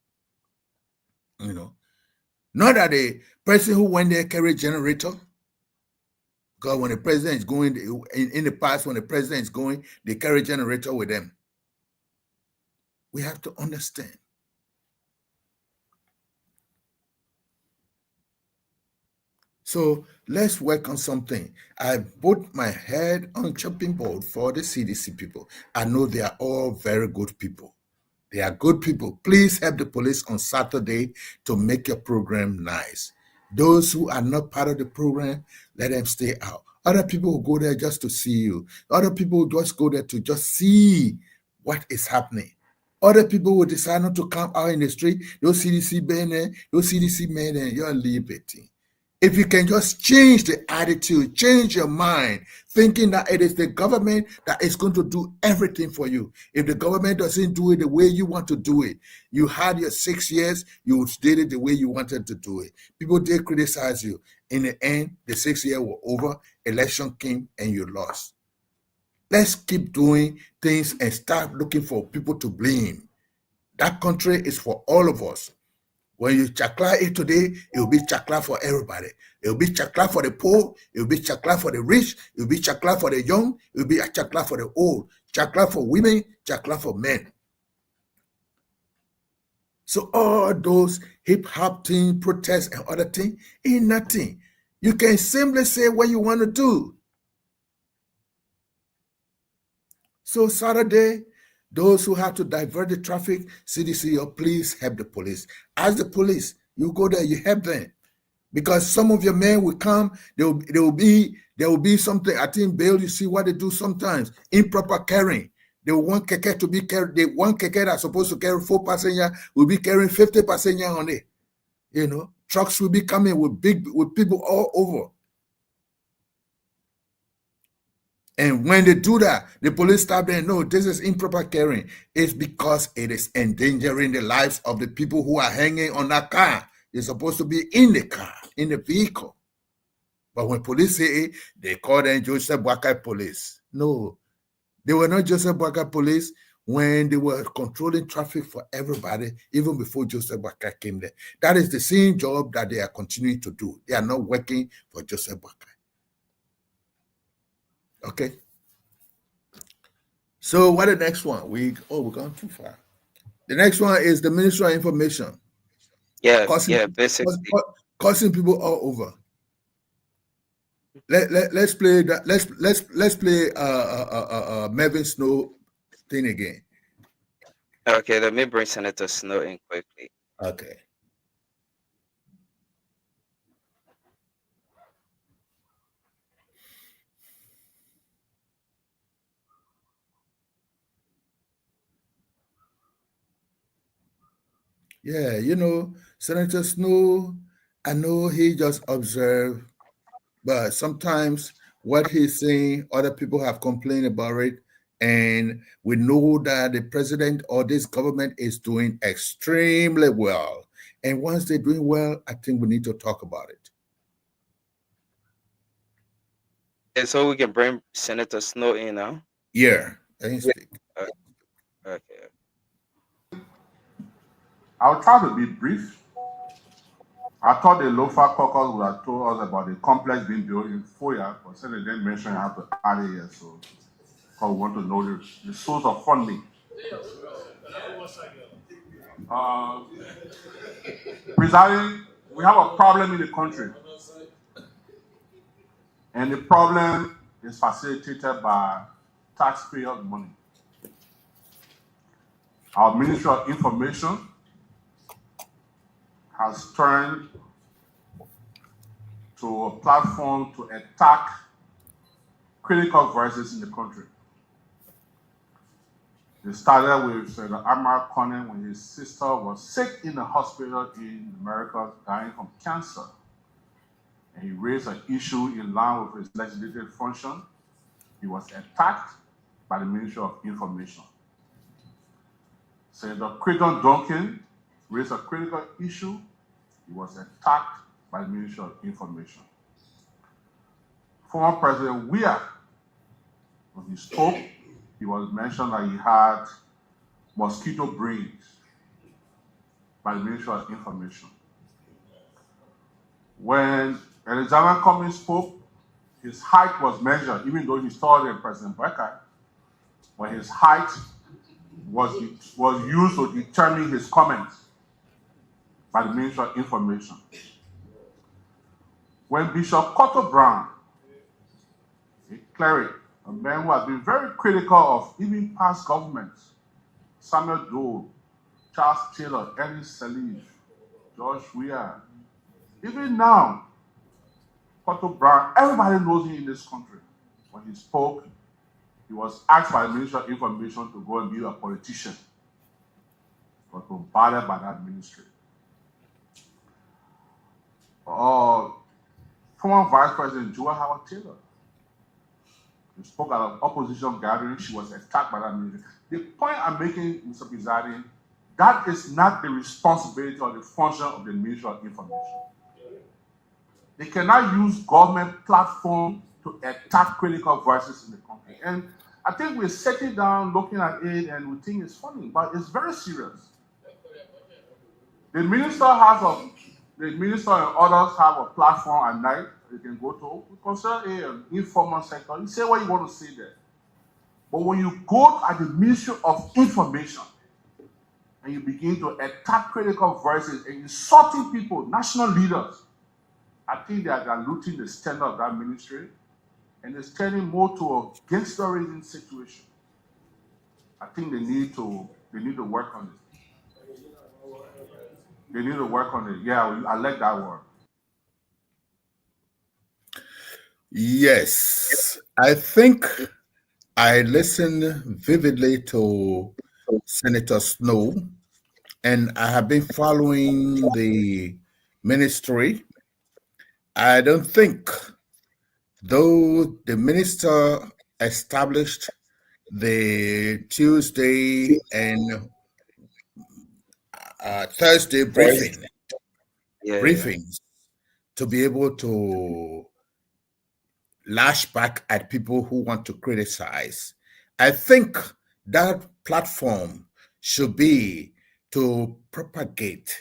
Speaker 9: Not that the person who went there carried generator. Because when the president is going, in the past, when the president is going, they carry generator with them. We have to understand. So let's work on something. I put my head on chopping board for the CDC people. I know they are all very good people. They are good people. Please help the police on Saturday to make your program nice. Those who are not part of the program, let them stay out. Other people will go there just to see you. Other people will just go there to just see what is happening. Other people will decide not to come out in the street. Those CDC men, you're liberty. If you can just change the attitude, change your mind, thinking that it is the government that is going to do everything for you. If the government doesn't do it the way you want to do it, you had your 6 years, you did it the way you wanted to do it. People did criticize you. In the end, the 6 years were over, election came, and you lost. Let's keep doing things and start looking for people to blame. That country is for all of us. When you chakla it today, it will be chakla for everybody. It will be chakla for the poor. It will be chakla for the rich. It will be chakla for the young. It will be a chakla for the old. Chakla for women. Chakla for men. So all those hip-hop things, protests and other things, ain't nothing. You can simply say what you want to do. So Saturday, those who have to divert the traffic, CDC, or please help the police. Ask the police. You go there, you help them. Because some of your men will come, there will be something. I think, Bill, you see what they do sometimes. Improper carrying. They want keke to be carried. They want keke that's supposed to carry 4 passengers will be carrying 50 passengers on it. You know, trucks will be coming with people all over. And when they do that, the police stop there. No, this is improper carrying. It's because it is endangering the lives of the people who are hanging on that car. They're supposed to be in the car, in the vehicle. But when police say it, they call them Joseph Boakai police. No, they were not Joseph Boakai police when they were controlling traffic for everybody, even before Joseph Boakai came there. That is the same job that they are continuing to do. They are not working for Joseph Boakai. Okay. So what the next one? We're gone too far. The next one is the Ministry of Information.
Speaker 8: Yeah,
Speaker 9: basically causing people all over. Let's play that. Let's play Melvin Snow thing again.
Speaker 8: Okay, let me bring Senator Snow in quickly.
Speaker 9: Okay. Yeah, you know, Senator Snow, I know he just observed, but sometimes what he's saying, other people have complained about it, and we know that the president or this government is doing extremely well. And once they're doing well, I think we need to talk about it.
Speaker 8: And so we can bring Senator Snow in now?
Speaker 9: Yeah, I can speak.
Speaker 8: Okay.
Speaker 5: I'll try to be brief. I thought the Lofa caucus would have told us about the complex being built in Foya, but since they didn't mention, I have to add it here. So, because we want to know the source of funding. Presiding, we have a problem in the country. And the problem is facilitated by taxpayer money. Our Ministry of Information has turned to a platform to attack critical voices in the country. It started with Senator Amar Conan when his sister was sick in the hospital in America, dying from cancer. And he raised an issue in line with his legislative function. He was attacked by the Ministry of Information. Senator Creighton Duncan raised a critical issue. He was attacked by the Ministry of Information. Former President Weah, when he spoke, he was mentioned that he had mosquito brains by the Ministry of Information. When Alexander Cummings spoke, his height was measured, even though he's taller than President Boakai, when his height was used to determine his comments by the Ministry of Information. When Bishop Cotto Brown, a cleric, a man who has been very critical of even past governments, Samuel Doe, Charles Taylor, Ernest Saliv, George Weah, even now, Cotto Brown, everybody knows him in this country. When he spoke, he was asked by the Ministry of Information to go and be a politician, but bombarded by that ministry. Former Vice President Joa Howard Taylor, who spoke at an opposition gathering, she was attacked by that ministry. The point I'm making, Mr. Pizarri, that is not the responsibility or the function of the Ministry of Information. They cannot use government platform to attack critical voices in the country. And I think we're sitting down looking at it and we think it's funny, but it's very serious. The minister and others have a platform at night you can go to. We consider an informal sector. You say what you want to say there. But when you go at the Ministry of Information and you begin to attack critical voices and insulting people, national leaders, I think they are diluting the standard of that ministry and it's turning more to a gangsterism situation. I think they need to work on it. They need to work on it. Yeah, I like that word.
Speaker 9: Yes, I think I listened vividly to Senator Snow, and I have been following the ministry. I don't think, though the minister established the Tuesday and Thursday briefings to be able to lash back at people who want to criticize. I think that platform should be to propagate,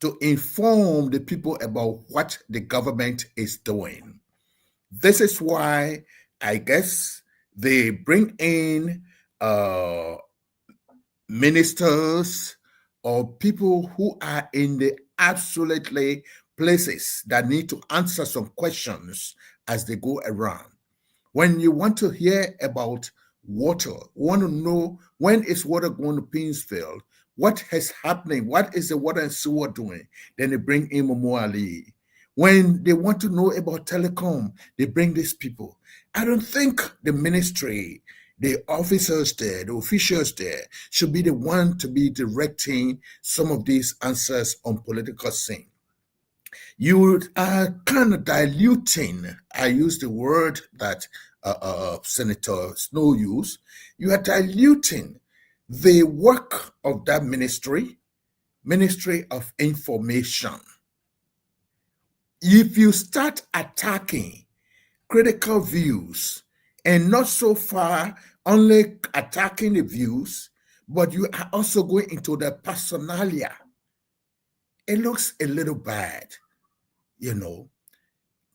Speaker 9: to inform the people about what the government is doing. This is why I guess they bring in ministers or people who are in the absolutely places that need to answer some questions as they go around. When you want to hear about water, want to know when is water going to Pinsfield, what is happening, what is the water and sewer doing, then they bring in Momo Ali. When they want to know about telecom, they bring these people. I don't think the ministry, the officers there, the officials there should be the one to be directing some of these answers on political scene. You are kind of diluting, I use the word that Senator Snow used, you are diluting the work of that Ministry of Information. If you start attacking critical views and not so far only attacking the views, but you are also going into the personalia, it looks a little bad. You know,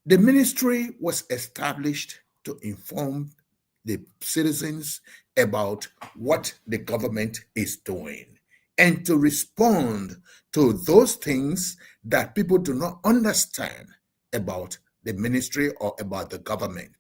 Speaker 9: the ministry was established to inform the citizens about what the government is doing and to respond to those things that people do not understand about the ministry or about the government.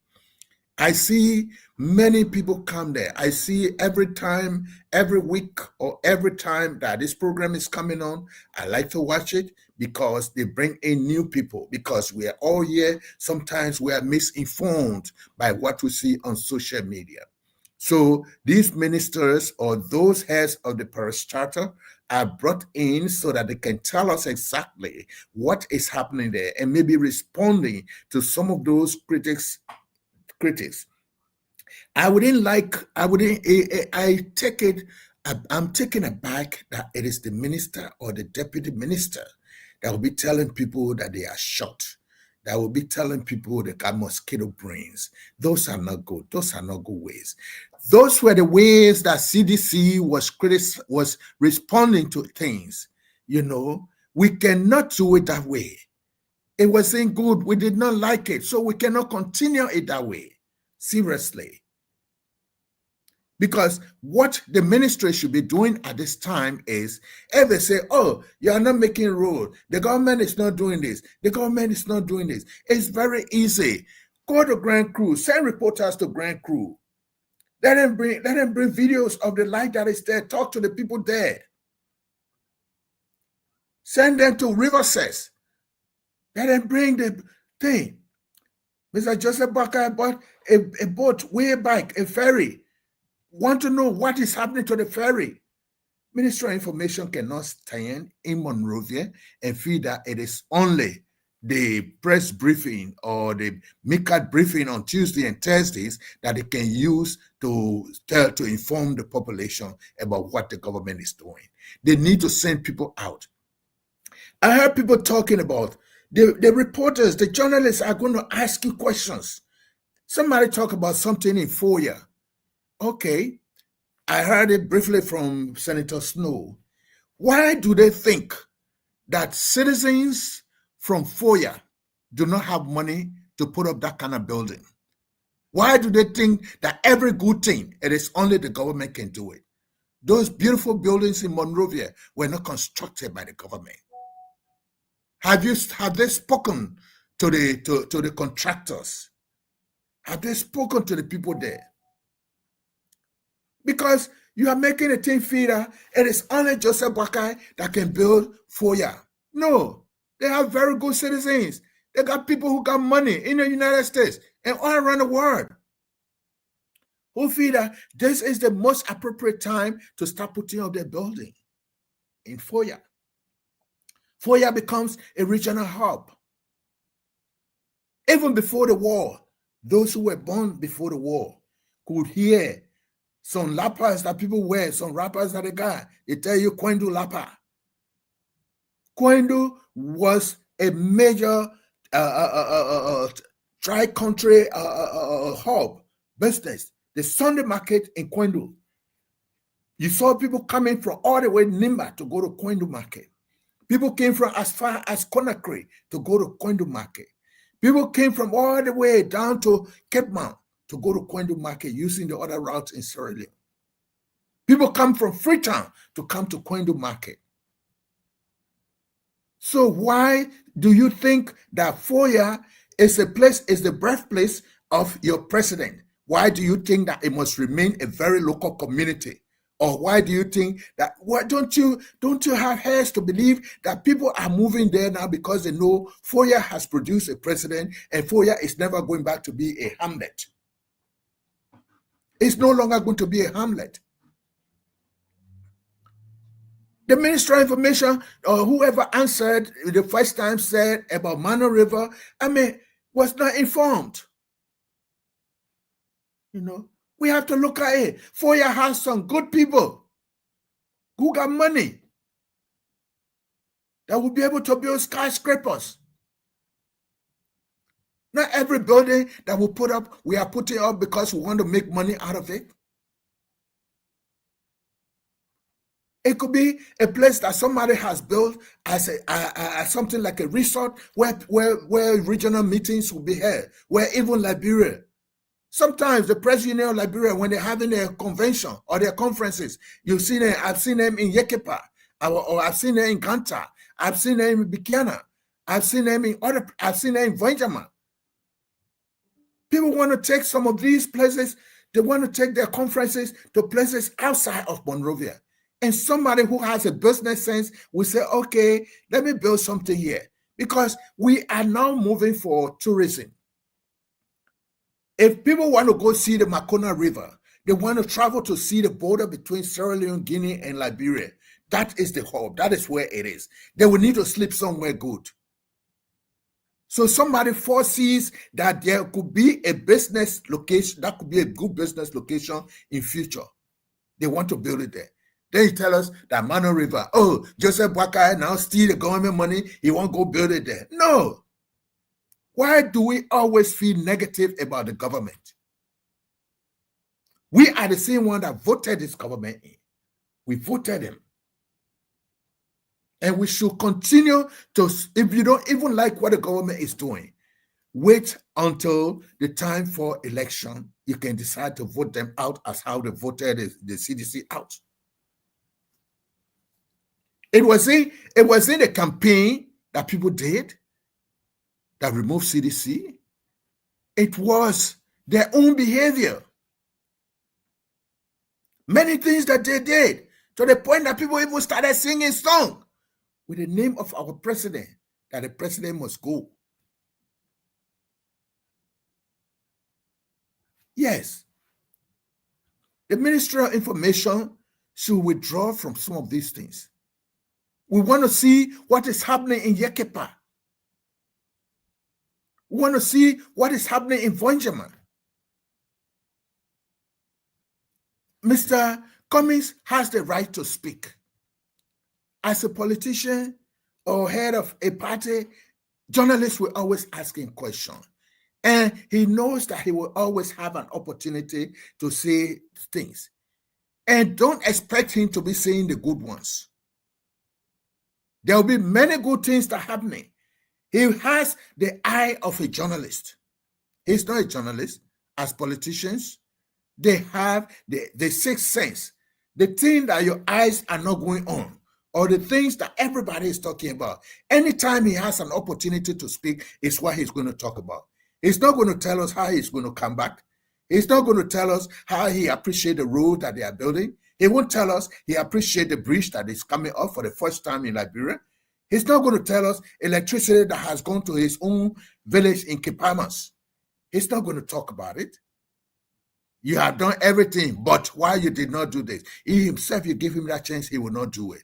Speaker 9: I see many people come there. I see every time, every week, or every time that this program is coming on, I like to watch it because they bring in new people, because we are all here. Sometimes we are misinformed by what we see on social media. So these ministers or those heads of the parastatal are brought in so that they can tell us exactly what is happening there and maybe responding to some of those critics. I'm taken aback that it is the minister or the deputy minister that will be telling people that they are shot, that will be telling people they got mosquito brains. Those are not good. Those are not good ways. Those were the ways that CDC was responding to things. You know, we cannot do it that way. It wasn't good. We did not like it. So we cannot continue it that way. Seriously. Because what the ministry should be doing at this time is, if they say, oh, you are not making road, the government is not doing this, the government is not doing this, it's very easy. Go to Grand Crew, send reporters to Grand Crew. Let them bring videos of the light that is there, talk to the people there. Send them to Riverses. Let them bring the thing. Mr. Joseph Barker bought a boat way back, a ferry. Want to know what is happening to the ferry. Ministry of Information cannot stand in Monrovia and feel that it is only the press briefing or the MICAT briefing on Tuesday and Thursdays that they can use to inform the population about what the government is doing. They need to send people out. I heard people talking about the reporters, the journalists are going to ask you questions. Somebody talk about something in FOIA. Okay, I heard it briefly from Senator Snow. Why do they think that citizens from Foya do not have money to put up that kind of building? Why do they think that every good thing, it is only the government can do it? Those beautiful buildings in Monrovia were not constructed by the government. Have they spoken to the contractors? Have they spoken to the people there? Because you are making a thing feeder, it is only Joseph Boakai that can build Foya. No, they have very good citizens. They got people who got money in the United States and all around the world. Who feel that this is the most appropriate time to start putting up their building in Foya. Foya becomes a regional hub. Even before the war, those who were born before the war could hear some lapas that people wear, some rappers that they got. They tell you Kwendu Lapa. Kwendu was a major tri-country hub business. The Sunday market in Kwendu. You saw people coming from all the way Nimba to go to Kwendu market. People came from as far as Conakry to go to Kwendu market. People came from all the way down to Cape Mount to go to Kwendu market using the other routes in Sierra Leone. People come from Freetown to come to Kwendu market. So why do you think that Foya is the birthplace of your president? Why do you think that it must remain a very local community? Or why do you think that, don't you have heads to believe that people are moving there now because they know Foya has produced a president and Foya is never going back to be a hamlet? It's no longer going to be a hamlet. The Minister of Information, or whoever answered the first time, said about Mano River, was not informed. We have to look at it. Foya has some good people who got money that will be able to build skyscrapers. Not every building that we put up, we are putting up because we want to make money out of it. It could be a place that somebody has built as something like a resort where regional meetings will be held, where even Liberia. Sometimes the President of Liberia, when they're having their convention or their conferences, you've seen them. I've seen them in Yekepa, or I've seen them in Ganta. I've seen them in Bikiana. I've seen them in Vanjama. People want to take some of these places. They want to take their conferences to places outside of Monrovia. And somebody who has a business sense will say, okay, let me build something here. Because we are now moving for tourism. If people want to go see the Makona River, they want to travel to see the border between Sierra Leone, Guinea, and Liberia. That is the hub. That is where it is. They will need to sleep somewhere good. So somebody foresees that there could be a business location, that could be a good business location in future. They want to build it there. Then he tell us that Mano River, Joseph Boakai now steal the government money, he won't go build it there. No. Why do we always feel negative about the government? We are the same one that voted this government in. We voted him. And we should continue to, if you don't even like what the government is doing, wait until the time for election. You can decide to vote them out as how they voted the CDC out. It was in the campaign that people did that removed CDC. It was their own behavior. Many things that they did, to the point that people even started singing songs with the name of our president, that the president must go. Yes. The Ministry of Information should withdraw from some of these things. We want to see what is happening in Yekepa. We want to see what is happening in Vonjama. Mr. Cummings has the right to speak. As a politician or head of a party, journalists will always ask him questions. And he knows that he will always have an opportunity to say things. And don't expect him to be saying the good ones. There will be many good things that are happening. He has the eye of a journalist. He's not a journalist. As politicians, they have the sixth sense. The thing that your eyes are not going on, or the things that everybody is talking about. Anytime he has an opportunity to speak, it's what he's going to talk about. He's not going to tell us how he's going to come back. He's not going to tell us how he appreciates the road that they are building. He won't tell us he appreciates the bridge that is coming up for the first time in Liberia. He's not going to tell us electricity that has gone to his own village in Kipamas. He's not going to talk about it. You have done everything, but why you did not do this? He himself, you give him that chance, he will not do it.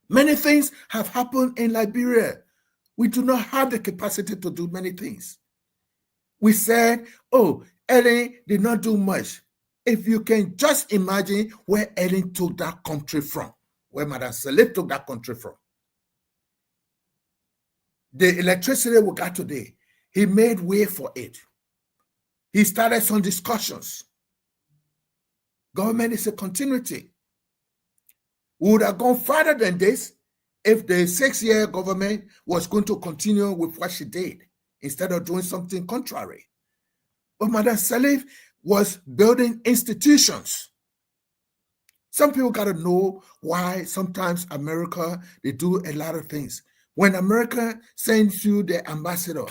Speaker 9: Many things have happened in Liberia. We do not have the capacity to do many things. We said, oh, Ellen did not do much. If you can just imagine where Ellen took that country from, where Madam Salif took that country from. The electricity we got today, he made way for it. He started some discussions. Government is a continuity. We would have gone further than this if the 6-year government was going to continue with what she did instead of doing something contrary. But Madam Salif was building institutions. Some people got to know why sometimes America, they do a lot of things. When America sends you the ambassador,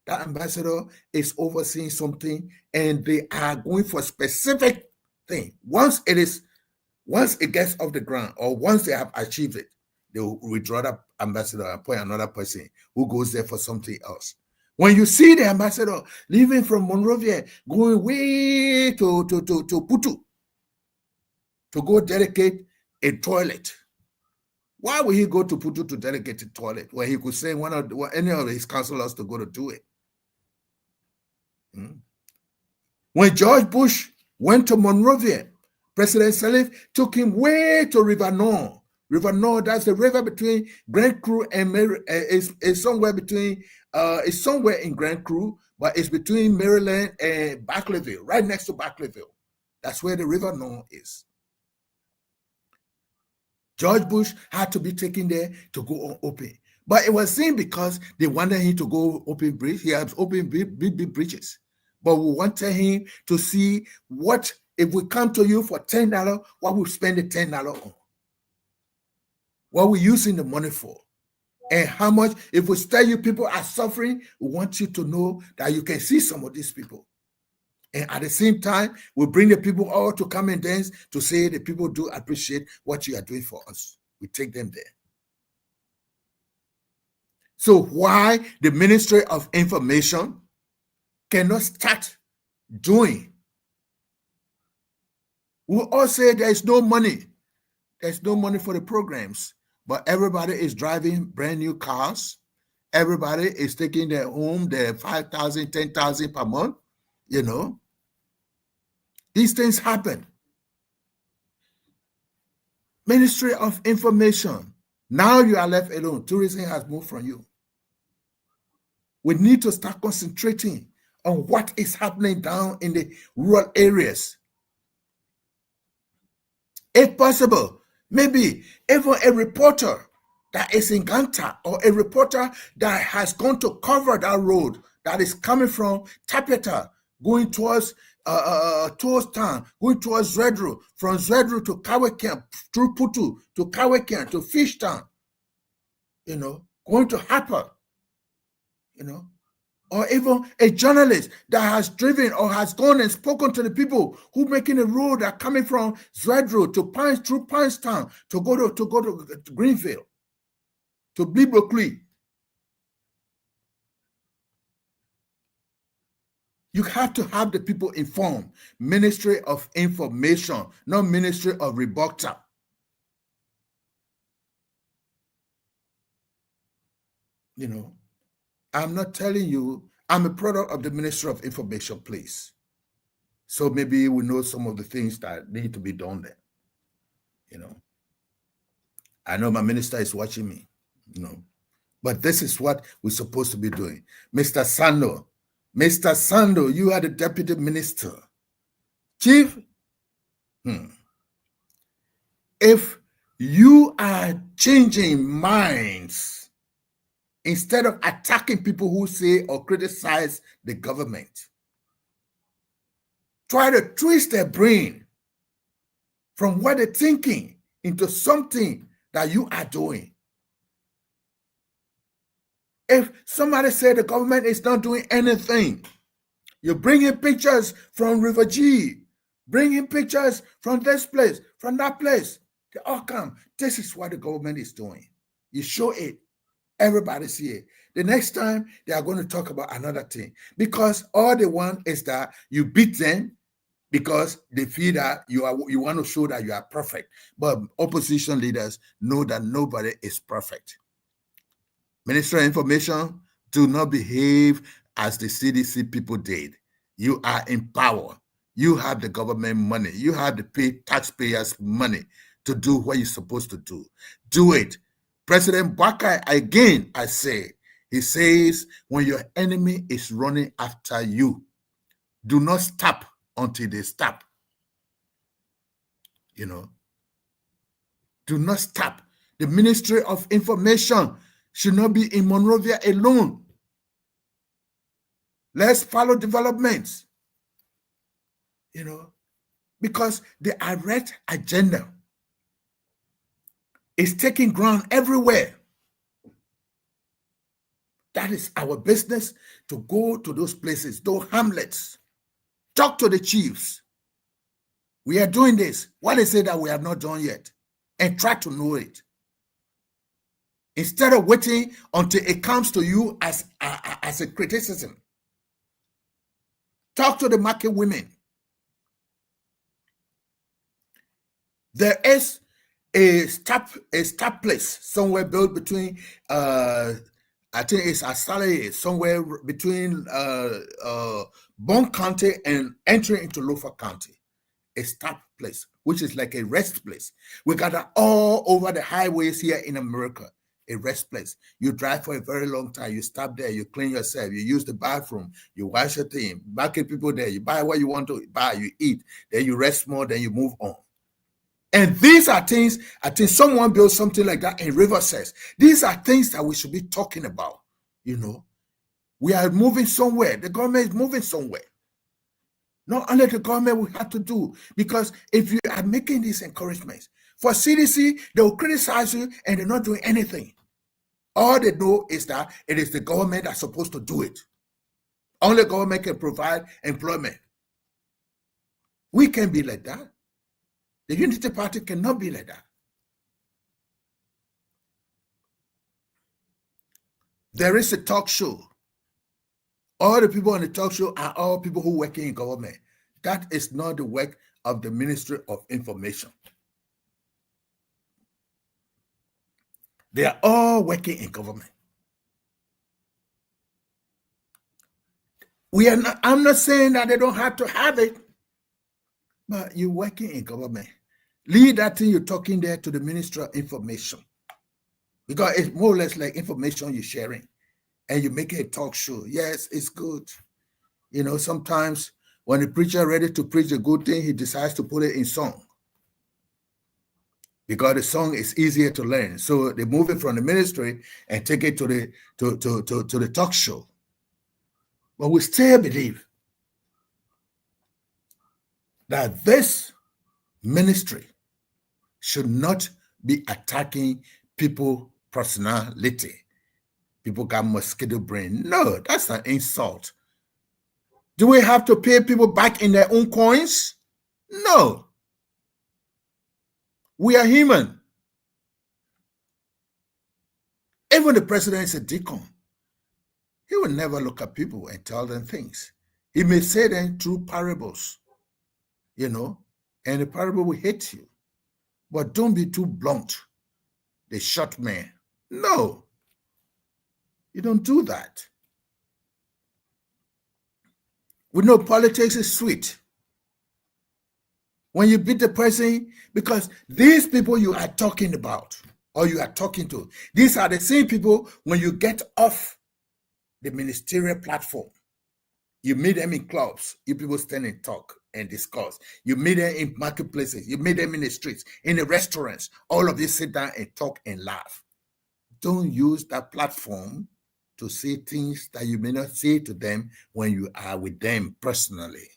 Speaker 9: that ambassador is overseeing something and they are going for a specific thing. Once it gets off the ground or once they have achieved it, they will withdraw that ambassador and appoint another person who goes there for something else. When you see the ambassador leaving from Monrovia, going way to Putu to go dedicate a toilet, why would he go to Putu to dedicate a toilet where he could send any of his councillors to go to do it? When George Bush went to Monrovia, President Salif took him way to River Nord. River Nord, that's the river between Grand Cru and is somewhere between it's somewhere in Grand Cru, but it's between Maryland and Barclayville, right next to Barclayville. That's where the River Nord is. George Bush had to be taken there to go on open. But it was seen because they wanted him to go open bridge. He has opened big bridges. But we wanted him to see what, if we come to you for $10, what we spend the $10 on. What we're using the money for. And how much, if we tell you people are suffering, we want you to know that you can see some of these people. And at the same time, we bring the people all to come and dance to say the people do appreciate what you are doing for us. We take them there. So why the Ministry of Information cannot start doing? We all say there's no money. There's no money for the programs, but everybody is driving brand new cars. Everybody is taking their home, their 5,000, 10,000 per month. You know, these things happen. Ministry of Information. Now you are left alone. Tourism has moved from you. We need to start concentrating on what is happening down in the rural areas. If possible, maybe even a reporter that is in Ganta or a reporter that has gone to cover that road that is coming from Tapeta, going towards town, going towards Zedru, from Zedru to Kawekian, through Putu to Kawekian to Fishtown, you know, going to Harper, you know, or even a journalist that has driven or has gone and spoken to the people who making a road that coming from Zedru to Pines through Pinestown to go to Greenfield, to Bliboclea. You have to have the people informed. Ministry of Information, not Ministry of Rebucta. You know, I'm not telling you, I'm a product of the Ministry of Information, please. So maybe we know some of the things that need to be done there. You know, I know my minister is watching me, you know, but this is what we're supposed to be doing. Mr. Sando, you are the deputy minister. Chief, if You are changing minds instead of attacking people who say or criticize the government. Try to twist their brain from what they're thinking into something that you are doing. If somebody said the government is not doing anything, you bring in pictures from River G, bring in pictures from this place, from that place. They all come. This is what the government is doing. You show it. Everybody see it. The next time they are going to talk about another thing, because all they want is that you beat them because they feel that you want to show that you are perfect. But opposition leaders know that nobody is perfect. Minister of Information, do not behave as the CDC people did. You are in power. You have the government money. You have the taxpayers' money to do what you're supposed to do. Do it. President Baka, again, I say, he says, when your enemy is running after you, do not stop until they stop. You know, do not stop. The Ministry of Information should not be in Monrovia alone. Let's follow developments, you know, because the arrest agenda is taking ground everywhere. That is our business, to go to those places, those hamlets, talk to the chiefs. We are doing this. What they say that we have not done yet, and try to know it. Instead of waiting until it comes to you as a criticism. Talk to the market women. There is a stop place somewhere built between I think it's Asale, somewhere between Bond County and entering into Lofa County. A stop place, which is like a rest place. We got that all over the highways here in America. A rest place. You drive for a very long time. You stop there. You clean yourself. You use the bathroom. You wash your thing. Market people there. You buy what you want to buy. You eat. Then you rest more. Then you move on. And these are things, I think someone built something like that in River says. These are things that we should be talking about. You know, we are moving somewhere. The government is moving somewhere. Not only the government will have to do, because if you are making these encouragements, for CDC, they will criticize you and they're not doing anything. All they know is that it is the government that's supposed to do it. Only government can provide employment. We can't be like that. The Unity Party cannot be like that. There is a talk show. All the people on the talk show are all people who work in government. That is not the work of the Ministry of Information. They are all working in government. I'm not saying that they don't have to have it, but you're working in government. Leave that thing you're talking there to the Ministry of Information, because it's more or less like information you're sharing, and you make a talk show. Yes, it's good. You know, sometimes when the preacher ready to preach a good thing, he decides to put it in song, because the song is easier to learn. So they move it from the ministry and take it to the talk show. But we still believe that this ministry should not be attacking people's personality. People got mosquito brain. No, that's an insult. Do we have to pay people back in their own coins? No. We are human. Even the president is a deacon. He will never look at people and tell them things. He may say them through parables, you know, and the parable will hit you. But don't be too blunt. The short man. No. You don't do that. We know politics is sweet. When you beat the person, because these people you are talking about, or you are talking to, these are the same people when you get off the ministerial platform. You meet them in clubs, you people stand and talk. and discuss. You meet them in marketplaces. You meet them in the streets, in the restaurants. All of you sit down and talk and laugh. Don't use that platform to say things that you may not say to them when you are with them personally.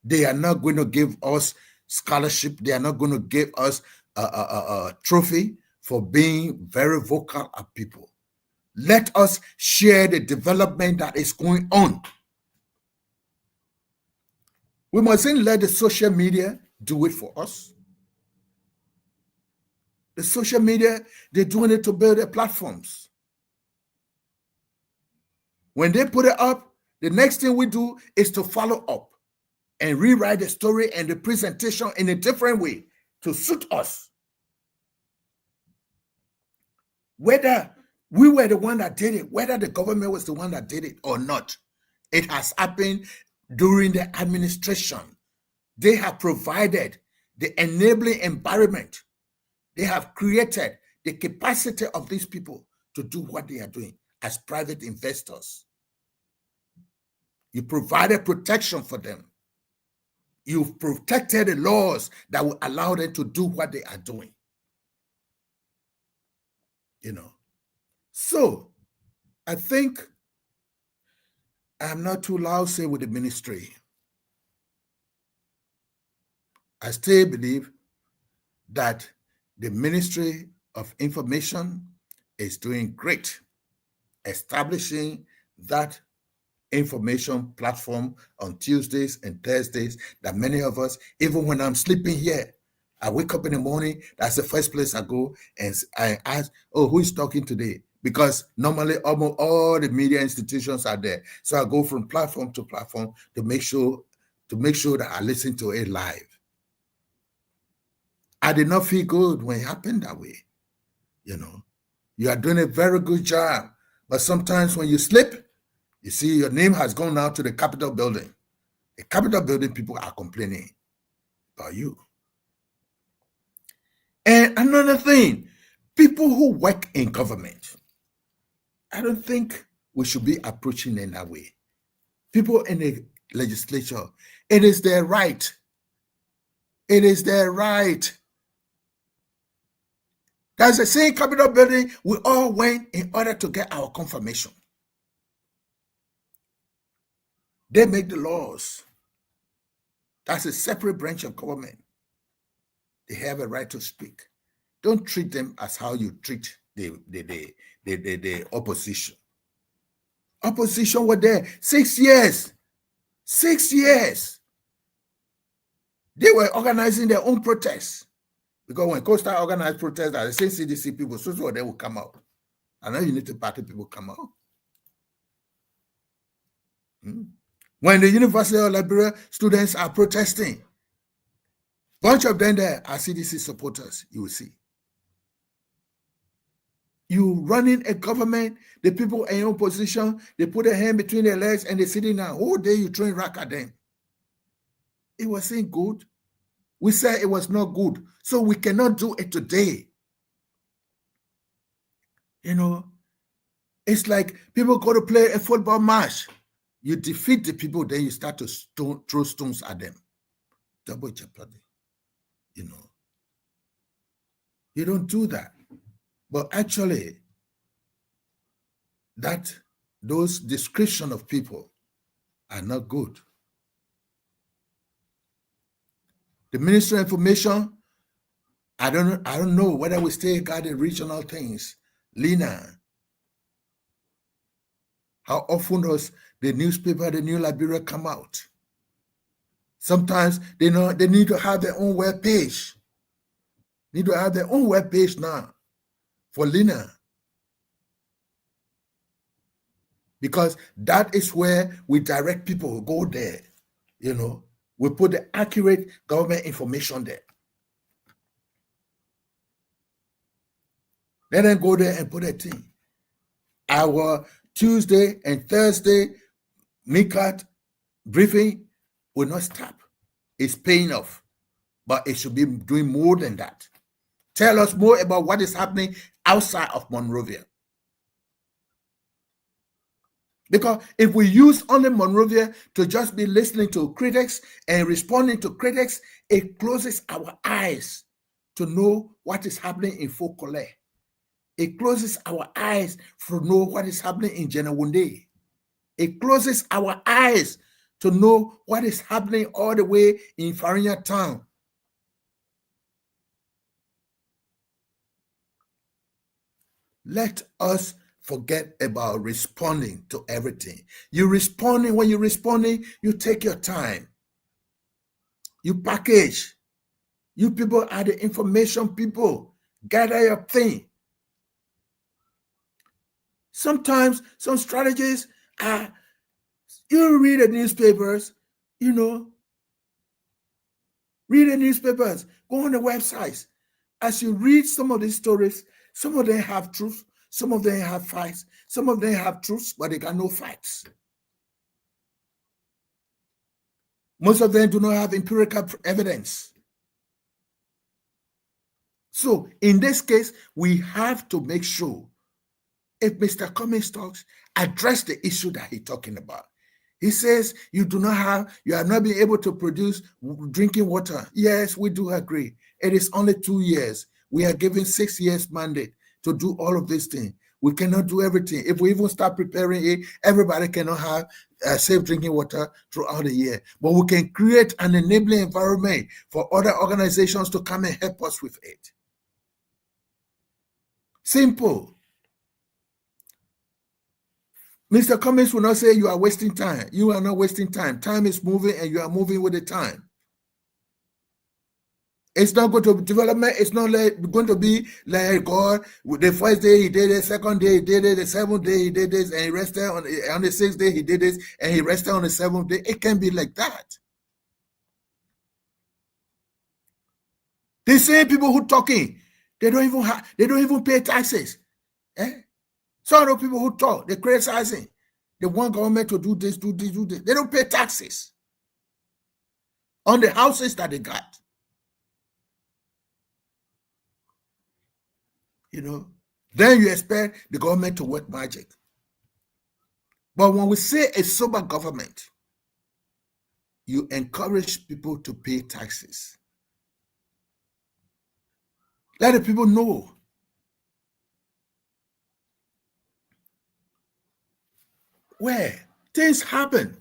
Speaker 9: They are not going to give us scholarship. They are not going to give us a trophy for being very vocal at people. Let us share the development that is going on. We mustn't let the social media do it for us. The social media, they're doing it to build their platforms. When they put it up, the next thing we do is to follow up and rewrite the story and the presentation in a different way to suit us. Whether we were the one that did it, whether the government was the one that did it or not, it has happened during the administration. They have provided the enabling environment. They have created the capacity of these people to do what they are doing as private investors. You provided protection for them. You've protected the laws that will allow them to do what they are doing. You know. So, I think I'm not too loud saying with the ministry. I still believe that the Ministry of Information is doing great, establishing that information platform on Tuesdays and Thursdays that many of us, even when I'm sleeping here, I wake up in the morning, that's the first place I go and I ask, oh, who is talking today? Because normally almost all the media institutions are there. So I go from platform to platform to make sure that I listen to it live. I did not feel good when it happened that way. You know, you are doing a very good job. But sometimes when you slip, you see your name has gone out to the Capitol building. The Capitol building people are complaining about you. And another thing, people who work in government, I don't think we should be approaching in that way. People in the legislature, it is their right. It is their right. That's the same Capitol building we all went in order to get our confirmation. They make the laws. That's a separate branch of government. They have a right to speak. Don't treat them as how you treat the opposition. Opposition were there 6 years. 6 years. They were organizing their own protests. Because when Costa organized protests, the same CDC people, so they will come out. I know Unity Party people come out. When the University of Liberia students are protesting, bunch of them there are CDC supporters, you will see. You running a government, the people in your position, they put their hand between their legs and they're sitting down. All day you throwing rack at them. It wasn't good. We said it was not good. So we cannot do it today. You know, it's like people go to play a football match. You defeat the people, then you start to throw stones at them. Double jeopardy. You know. You don't do that. But actually, those description of people are not good. The Ministry of Information, I don't know whether we still got the regional things. Lena, how often does the newspaper, the New Liberia, come out? Sometimes they need to have their own web page. Need to have their own web page now for Lena. Because that is where we direct people who go there, you know. We put the accurate government information there. Let them go there and put a thing. Our Tuesday and Thursday MICAT briefing will not stop. It's paying off, but it should be doing more than that. Tell us more about what is happening outside of Monrovia. Because if we use only Monrovia to just be listening to critics and responding to critics, it closes our eyes to know what is happening in Fokole. It closes our eyes to know what is happening in Jenawunde. It closes our eyes to know what is happening all the way in Farinya town. Let us forget about responding to everything. When you're responding, you take your time. You package. You people are the information people. Gather your thing. Sometimes some strategies are, you read the newspapers, read the newspapers, go on the websites. As you read some of these stories, some of them have truth, some of them have facts, some of them have truths, but they got no facts. Most of them do not have empirical evidence. So in this case, we have to make sure if Mr. Cummings talks, address the issue that he's talking about. He says you are not being able to produce drinking water. Yes, we do agree. It is only 2 years. We are given 6 years mandate to do all of these things. We cannot do everything. If we even start preparing it, everybody cannot have safe drinking water throughout the year. But we can create an enabling environment for other organizations to come and help us with it. Simple. Mr. Cummings will not say you are wasting time. You are not wasting time. Time is moving and you are moving with the time. It's not going to be development. It's not going to be like God. The first day he did it, second day he did it, the seventh day he did this, and he rested on the sixth day he did this, and he rested on the seventh day. It can be like that. The same people who talking, they don't even pay taxes. Some of the people who talk, they're criticizing. They want government to do this, do this, do this. They don't pay taxes on the houses that they got. Then you expect the government to work magic. But when we say a sober government, you encourage people to pay taxes. Let the people know. Where things happen.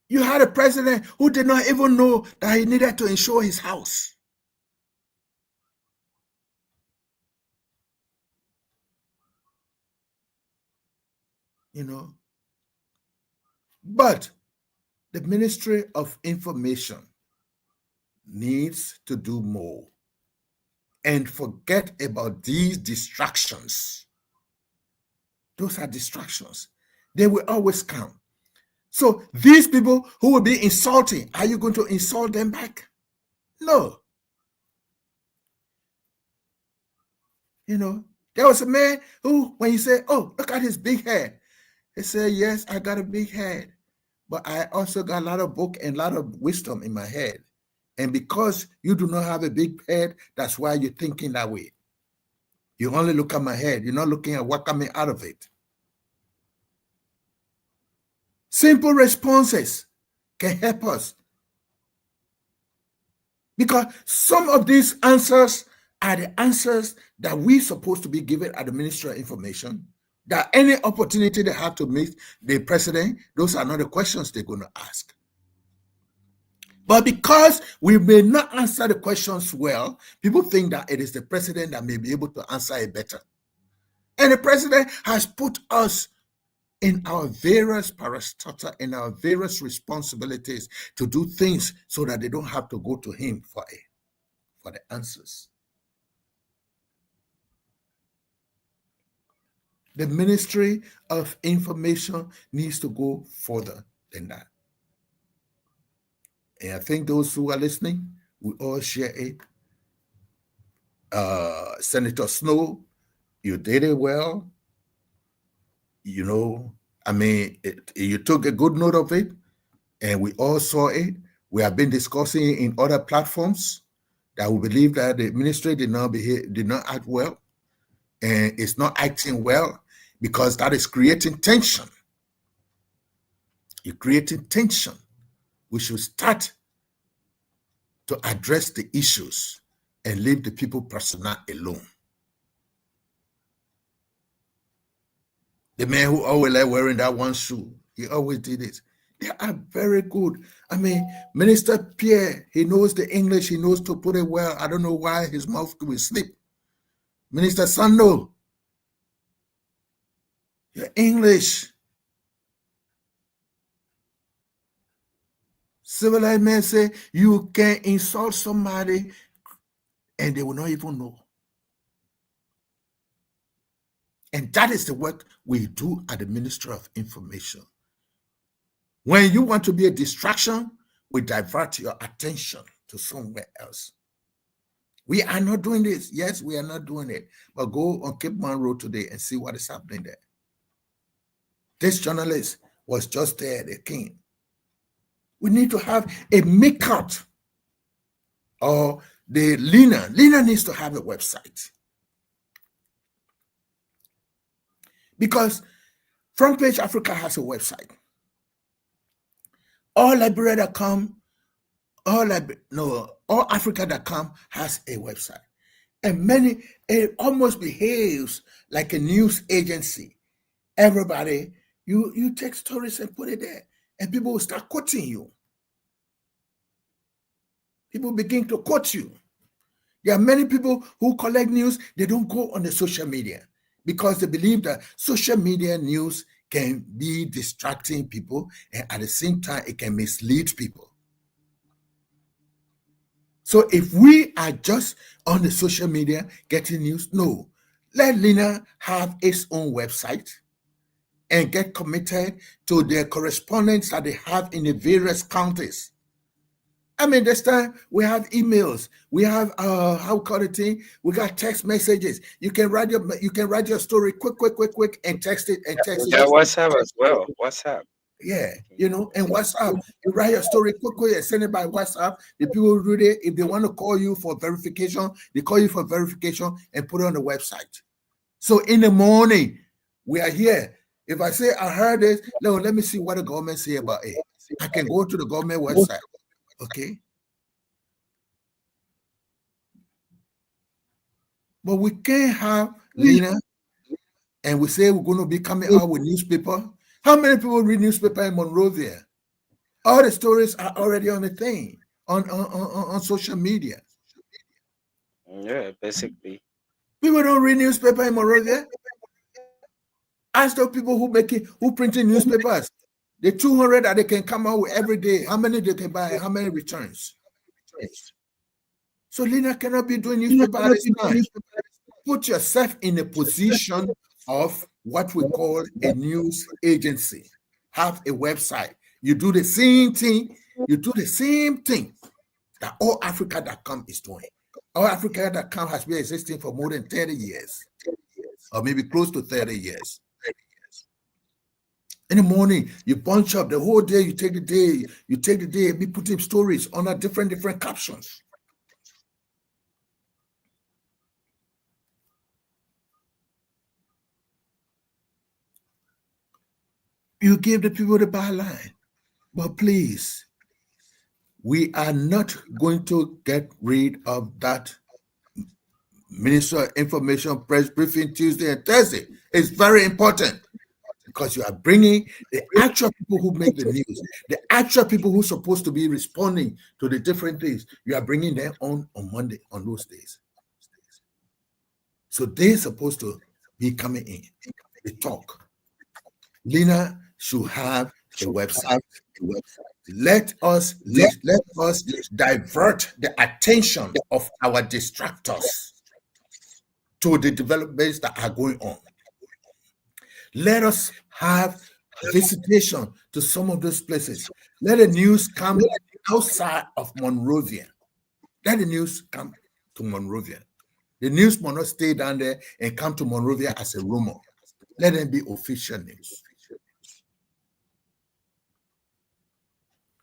Speaker 9: You had a president who did not even know that he needed to insure his house. But the Ministry of Information needs to do more and forget about these distractions. Those are distractions. They will always come. So these people who will be insulting, are you going to insult them back? No. There was a man who, when you say, oh, look at his big head, he said, yes, I got a big head, but I also got a lot of book and a lot of wisdom in my head. And because you do not have a big head, that's why you're thinking that way. You only look at my head. You're not looking at what coming out of it. Simple responses can help us. Because some of these answers are the answers that we're supposed to be given at the Ministry of Information. That any opportunity they have to meet the president, those are not the questions they're going to ask. But because we may not answer the questions well, people think that it is the president that may be able to answer it better. And the president has put us in our various parastatus, in our various responsibilities to do things so that they don't have to go to him for the answers. The Ministry of Information needs to go further than that. And I think those who are listening, we all share it. Senator Snow, you did it well. You took a good note of it, and we all saw it. We have been discussing it in other platforms that we believe that the ministry did not act well, and it's not acting well. because that is creating tension. You're creating tension. We should start to address the issues and leave the people personnel alone. The man who always like wearing that one shoe, he always did it. They are very good. I mean, Minister Pierre, he knows the English, he knows to put it well. I don't know why his mouth will slip. Minister Sando, your English. Civilized men say you can insult somebody and they will not even know. And that is the work we do at the Ministry of Information. When you want to be a distraction, we divert your attention to somewhere else. We are not doing this. Yes, we are not doing it. But go on Cape Man Road today and see what is happening there. This journalist was just there, the king. We need to have a makeout. Or the Lena needs to have a website. Because Front Page Africa has a website. Allliberia.com, Allafrica.com has a website. And it almost behaves like a news agency. Everybody, you take stories and put it there, and people will start quoting you. People begin to quote you. There are many people who collect news, they don't go on the social media because they believe that social media news can be distracting people, and at the same time, it can mislead people. So if we are just on the social media getting news, no. Let Lena have its own website and get committed to the correspondence that they have in the various counties. I mean, this time we have emails, we have we got text messages. You can write your story quick, and text it and text it.
Speaker 8: Yeah, WhatsApp as well. WhatsApp.
Speaker 9: Yeah, and WhatsApp. You write your story quickly and send it by WhatsApp. The people read it. If they want to call you for verification, they call you for verification and put it on the website. So in the morning, we are here. If I say I heard this, no, let me see what the government say about it. I can go to the government website. Okay. But we can't have Lena and we say we're going to be coming out with newspaper. How many people read newspaper in Monrovia? All the stories are already on the thing, on social media.
Speaker 8: Yeah, basically.
Speaker 9: People don't read newspaper in Monrovia. Ask those people who printing newspapers. The 200 that they can come out with every day, how many they can buy, how many returns? So Lena cannot be doing newspaper at this time. Put yourself in a position of what we call a news agency. Have a website. You do the same thing. You do the same thing that allafrica.com is doing. Allafrica.com has been existing for more than 30 years, or maybe close to 30 years. In the morning, you bunch up the whole day, you take the day and be putting stories on a different captions. You give the people the byline. But please, we are not going to get rid of that Minister of Information press briefing Tuesday and Thursday. It's very important. Because you are bringing the actual people who make the news, the actual people who are supposed to be responding to the different things, you are bringing them on Monday, on those days. So they're supposed to be coming in. They talk. Lena should have a website. Let us divert the attention of our distractors to the developments that are going on. Let us have visitation to some of those places. Let the news come outside of Monrovia. Let the news come to Monrovia. The news must not stay down there and come to Monrovia as a rumor. Let them be official news.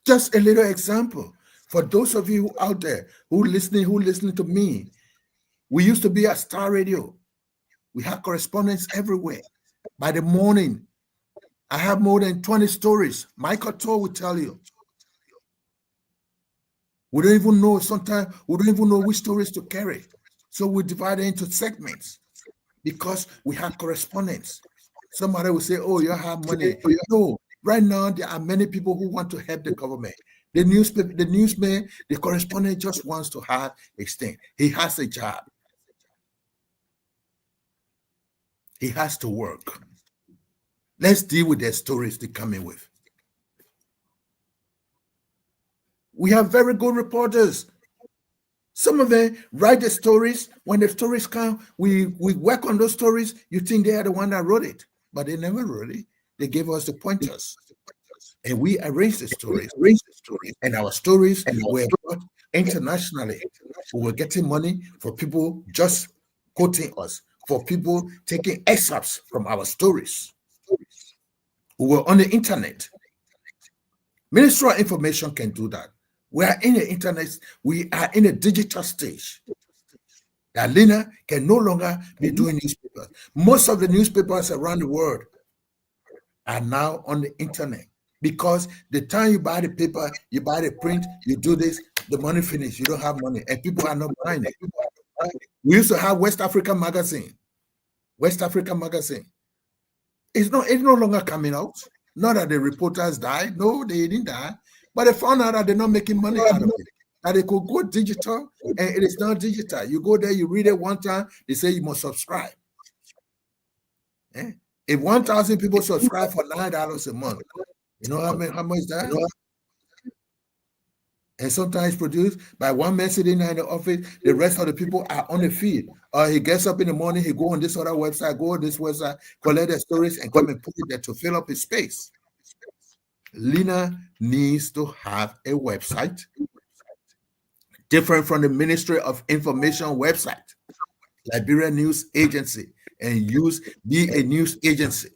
Speaker 9: Just a little example. For those of you out there who listening to me, we used to be at Star Radio. We have correspondents everywhere. By the morning, I have more than 20 stories. Michael Toll will tell you. We don't even know, sometimes we don't even know which stories to carry. So we divide it into segments because we have correspondence. Somebody will say, oh, you have money. No, right now there are many people who want to help the government. The newsman, the correspondent just wants to have a thing. He has a job. He has to work. Let's deal with their stories they come in with. We have very good reporters. Some of them write the stories. When the stories come, we work on those stories. You think they are the one that wrote it, but they never wrote it. They gave us the pointers, and we arranged the stories. And our stories were brought internationally. We were getting money for people just quoting us, for people taking excerpts from our stories. We were on the internet. Ministry of Information can do that. We are in the internet. We are in a digital stage. That Lena can no longer be doing newspapers. Most of the newspapers around the world are now on the internet because the time you buy the paper, you buy the print, you do this, the money finished. You don't have money, and people are not buying it. We used to have West African Magazine. West African Magazine. It's no longer coming out. Not that the reporters died. No, they didn't die. But they found out that they're not making money out of it. That they could go digital, and it is not digital. You go there, you read it one time, they say you must subscribe. If 1,000 people subscribe for $9 a month, you know how much is that? And sometimes produced by one man sitting in the office, the rest of the people are on the feed. Or he gets up in the morning, he go on this other website, go on this website, collect the stories, and come and put it there to fill up his space. Lena needs to have a website different from the Ministry of Information website, Liberia News Agency, and be a news agency.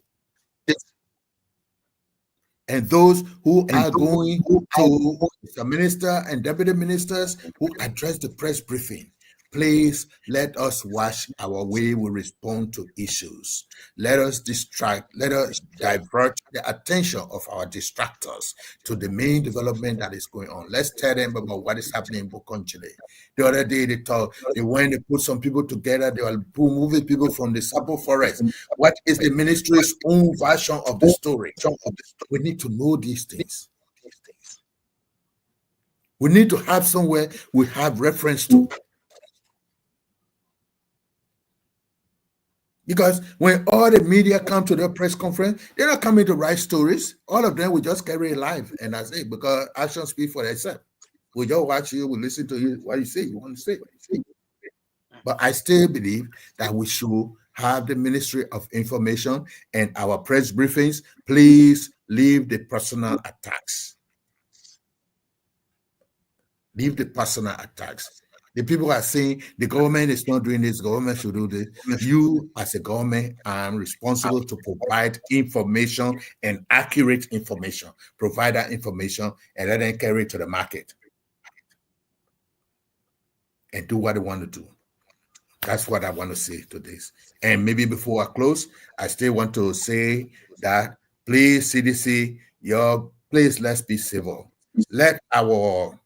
Speaker 9: And those who are going to the minister and deputy ministers who address the press briefing, please let us watch our way we respond to issues. Let us divert the attention of our distractors to the main development that is going on. Let's tell them about what is happening in Bukonchile. The other day they when they put some people together, they were moving people from the Sapo forest. What is the ministry's own version of the story? We need to know these things. We need to have somewhere we have reference to. Because when all the media come to their press conference, they're not coming to write stories. All of them will just carry it live, and that's it, because actions speak for themselves. We just watch you, we listen to you, what you say, you want to say. But I still believe that we should have the Ministry of Information and our press briefings. Please leave the personal attacks. Leave the personal attacks. The people are saying the government is not doing this, government should do this. You, as a government, are responsible to provide information and accurate information. Provide that information and let them carry it to the market and do what they want to do. That's what I want to say to this. And maybe before I close, I still want to say that please, CDC, please, let's be civil. Let our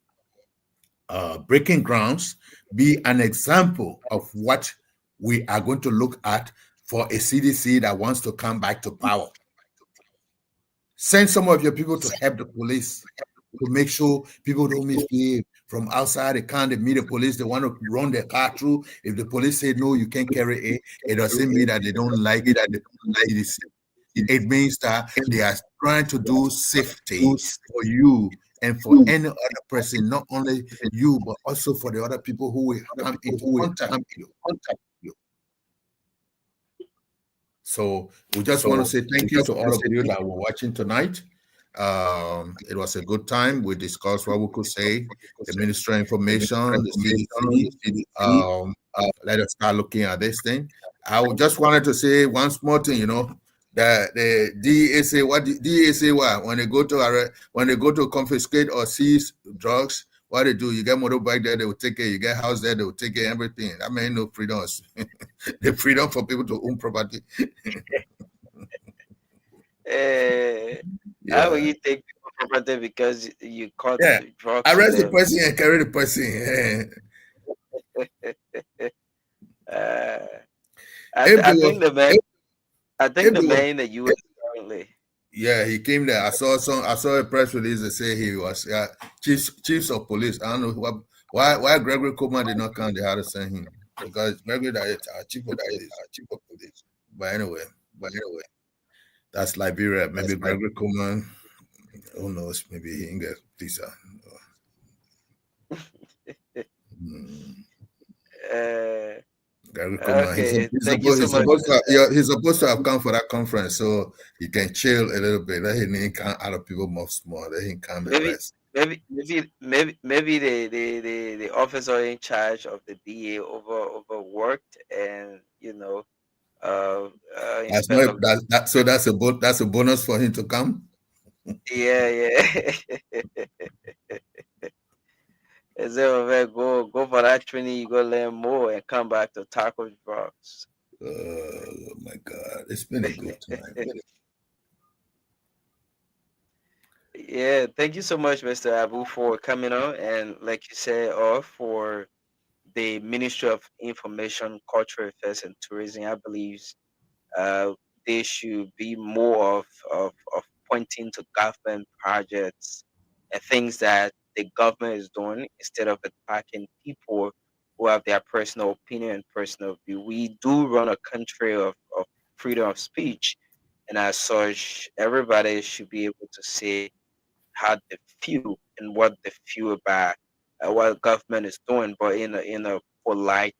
Speaker 9: breaking grounds be an example of what we are going to look at for a CDC that wants to come back to power. Send some of your people to help the police to make sure people don't misbehave. From outside, they can't meet the police. They want to run their car through. If the police say no, you can't carry it, it doesn't mean that they don't like it, that they don't like it. It means that they are trying to do safety for you and for any other person, not only you, but also for the other people who will come into contact with you. So we just want to say thank you to all of you that were watching tonight. It was a good time. We discussed what we could say, the Ministry of Information, the CDC. Let us start looking at this thing. I just wanted to say one small thing, the DEA say what when they go to confiscate or seize drugs, what they do, you get motorbike there, they will take it, you get house there, they will take it, everything. I mean, no freedom. The freedom for people to own property.
Speaker 8: How will you take people's property because you caught drugs?
Speaker 9: Arrest the person and carry the person.
Speaker 8: I think the man in the US currently.
Speaker 9: Yeah, he came there. I saw a press release that say he was chiefs of police. I don't know why Gregory Coleman did not come. They had to send him because Gregory is chief of police. But anyway, that's Liberia. Maybe Gregory Coleman. Who knows? Maybe he can get visa. Gregory Coleman. He's supposed to have come for that conference, so he can chill a little bit. Let him come out of people more small. Let him come the rest.
Speaker 8: Maybe the officer in charge of the DA overworked, and
Speaker 9: that's a bonus for him to come.
Speaker 8: Yeah. So go for that training, you go learn more and come back to tackle drugs.
Speaker 9: Oh my God, it's been a good time.
Speaker 8: Yeah, thank you so much, Mr. Abu, for coming on, and like you said, for the Ministry of Information, Cultural Affairs, and Tourism. I believe they should be more of pointing to government projects and things that the government is doing instead of attacking people who have their personal opinion and personal view. We do run a country of freedom of speech, and as such, everybody should be able to say how they feel and what they feel about what government is doing, but in a polite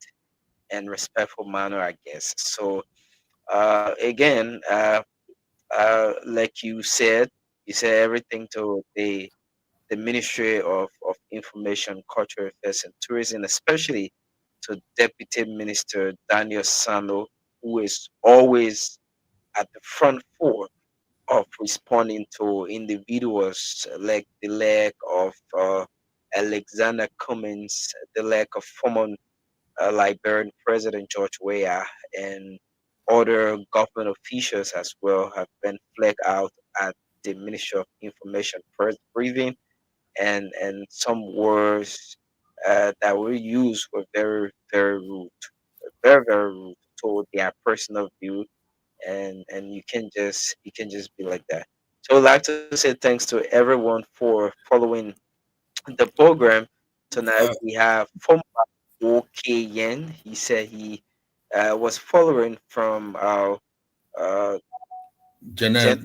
Speaker 8: and respectful manner, I guess. So again, like you said everything to the Ministry of Information, Cultural Affairs, and Tourism, especially to Deputy Minister Daniel Sano, who is always at the front forward of responding to individuals like the lack of Alexander Cummings, the lack of former Liberian President George Weah, and other government officials as well have been flagged out at the Ministry of Information press briefing, and some words that were used were very, very rude, very, very rude to their personal view, and you can just be like that. So I'd like to say thanks to everyone for following the program. Tonight we have former OK Yen. He said he was following from
Speaker 9: Jenna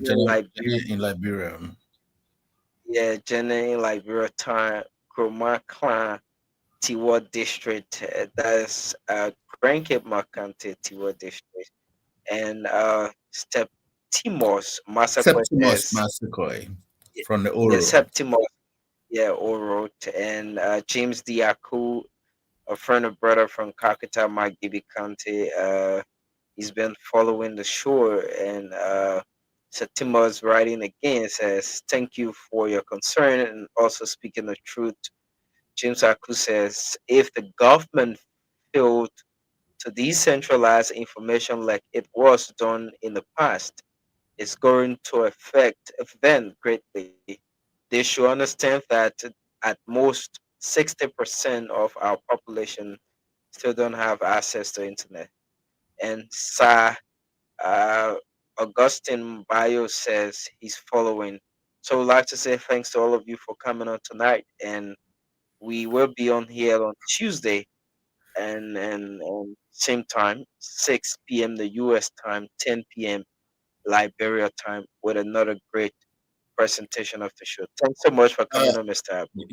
Speaker 9: in Liberia.
Speaker 8: Yeah, Jenna in Liberia, Kroma Clan, Tiwa District. That's Grand Cape Makante, Tiwa District. And Septimos Massacre
Speaker 9: from the Oro.
Speaker 8: Septimos, Oro. And James Diaku, a friend or brother from Kakata, Magibi County. He's been following the show, and Septimos writing again says, "Thank you for your concern and also speaking the truth." James Aku says, "If the government failed to decentralize information like it was done in the past, it's going to affect them greatly. They should understand that at most 60% of our population still don't have access to internet." And Sir Augustine Bayo says he's following. So I'd like to say thanks to all of you for coming on tonight, and we will be on here on Tuesday and same time, 6 p.m. the US time, 10 p.m. Liberia time, with another great presentation of the show. Thanks so much for coming on, Mr. Abu.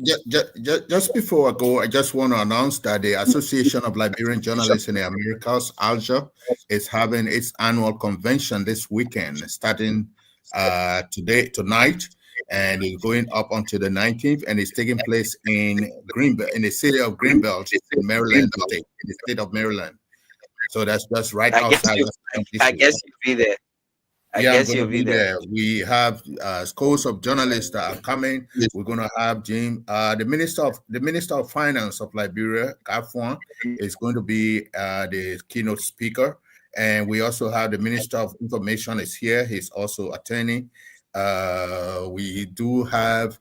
Speaker 9: Just before I go, I just want to announce that the Association of Liberian Journalists in the Americas, ALJA, is having its annual convention this weekend, starting tonight, and it's going up until the 19th, and it's taking place in Greenbelt, in the city of Greenbelt, in Maryland, in the state of Maryland. So that's right outside.
Speaker 8: I guess you'll be there.
Speaker 9: I'm going to be there. We have scores of journalists that are coming. We're going to have the Minister of Finance of Liberia, Gafwan, is going to be the keynote speaker, And we also have the Minister of Information is here. He's also attorney. We do have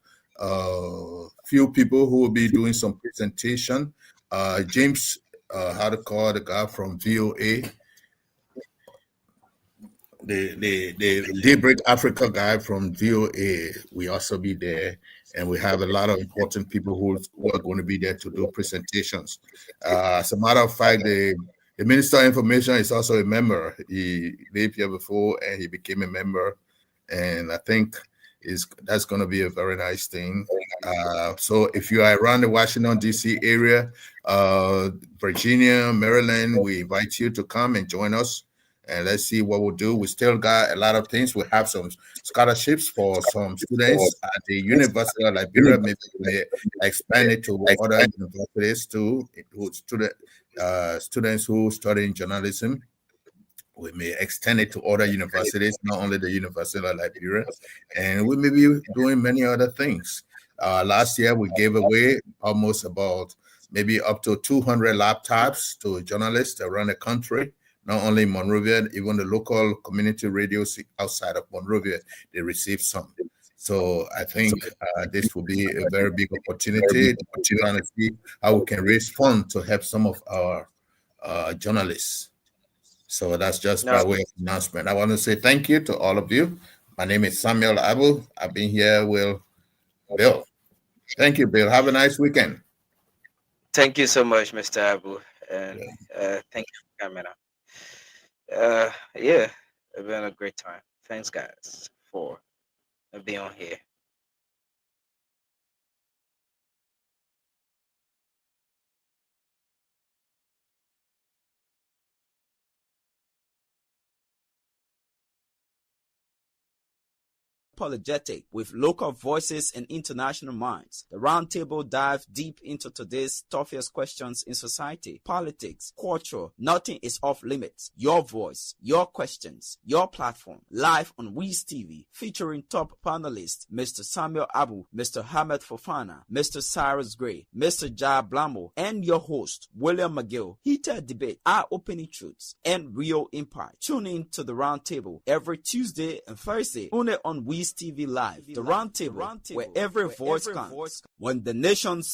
Speaker 9: few people who will be doing some presentation. James, how to call the guy from VOA, the Daybreak Africa guy from VOA, we also be there, and we have a lot of important people who are going to be there to do presentations. As a matter of fact, the Minister of Information is also a member. He lived here before, and he became a member, and I think that's going to be a very nice thing. So if you are around the Washington, D.C. area, Virginia, Maryland, we invite you to come and join us. And let's see what we'll do. We still got a lot of things. We have some scholarships for some students at the University of Liberia. Maybe we may expand it to other universities too. Students who study journalism. We may extend it to other universities, not only the University of Liberia. And we may be doing many other things. Last year, we gave away almost about maybe up to 200 laptops to journalists around the country. Not only in Monrovia, even the local community radios outside of Monrovia, they received some. So I think this will be a very big opportunity to see how we can raise funds to help some of our journalists. So that's just by way of announcement. I want to say thank you to all of you. My name is Samuel Abu. I've been here with Bill. Thank you, Bill. Have a nice weekend.
Speaker 8: Thank you so much, Mr. Abu. And thank you for coming out. Yeah, it's been a great time. Thanks, guys, for being on here.
Speaker 1: Apologetic with local voices and international minds. The roundtable dive deep into today's toughest questions in society, politics, culture. Nothing is off limits. Your voice, your questions, your platform. Live on Wiz TV, featuring top panelists Mr. Samuel Abu, Mr. Hamed Fofana, Mr. Cyrus Gray, Mr. Jai Blamo, and your host William McGill. Heated debate, eye-opening truths, and real impact. Tune in to the roundtable every Tuesday and Thursday only on Wiz TV Live, the roundtable, where every voice counts. When the nation's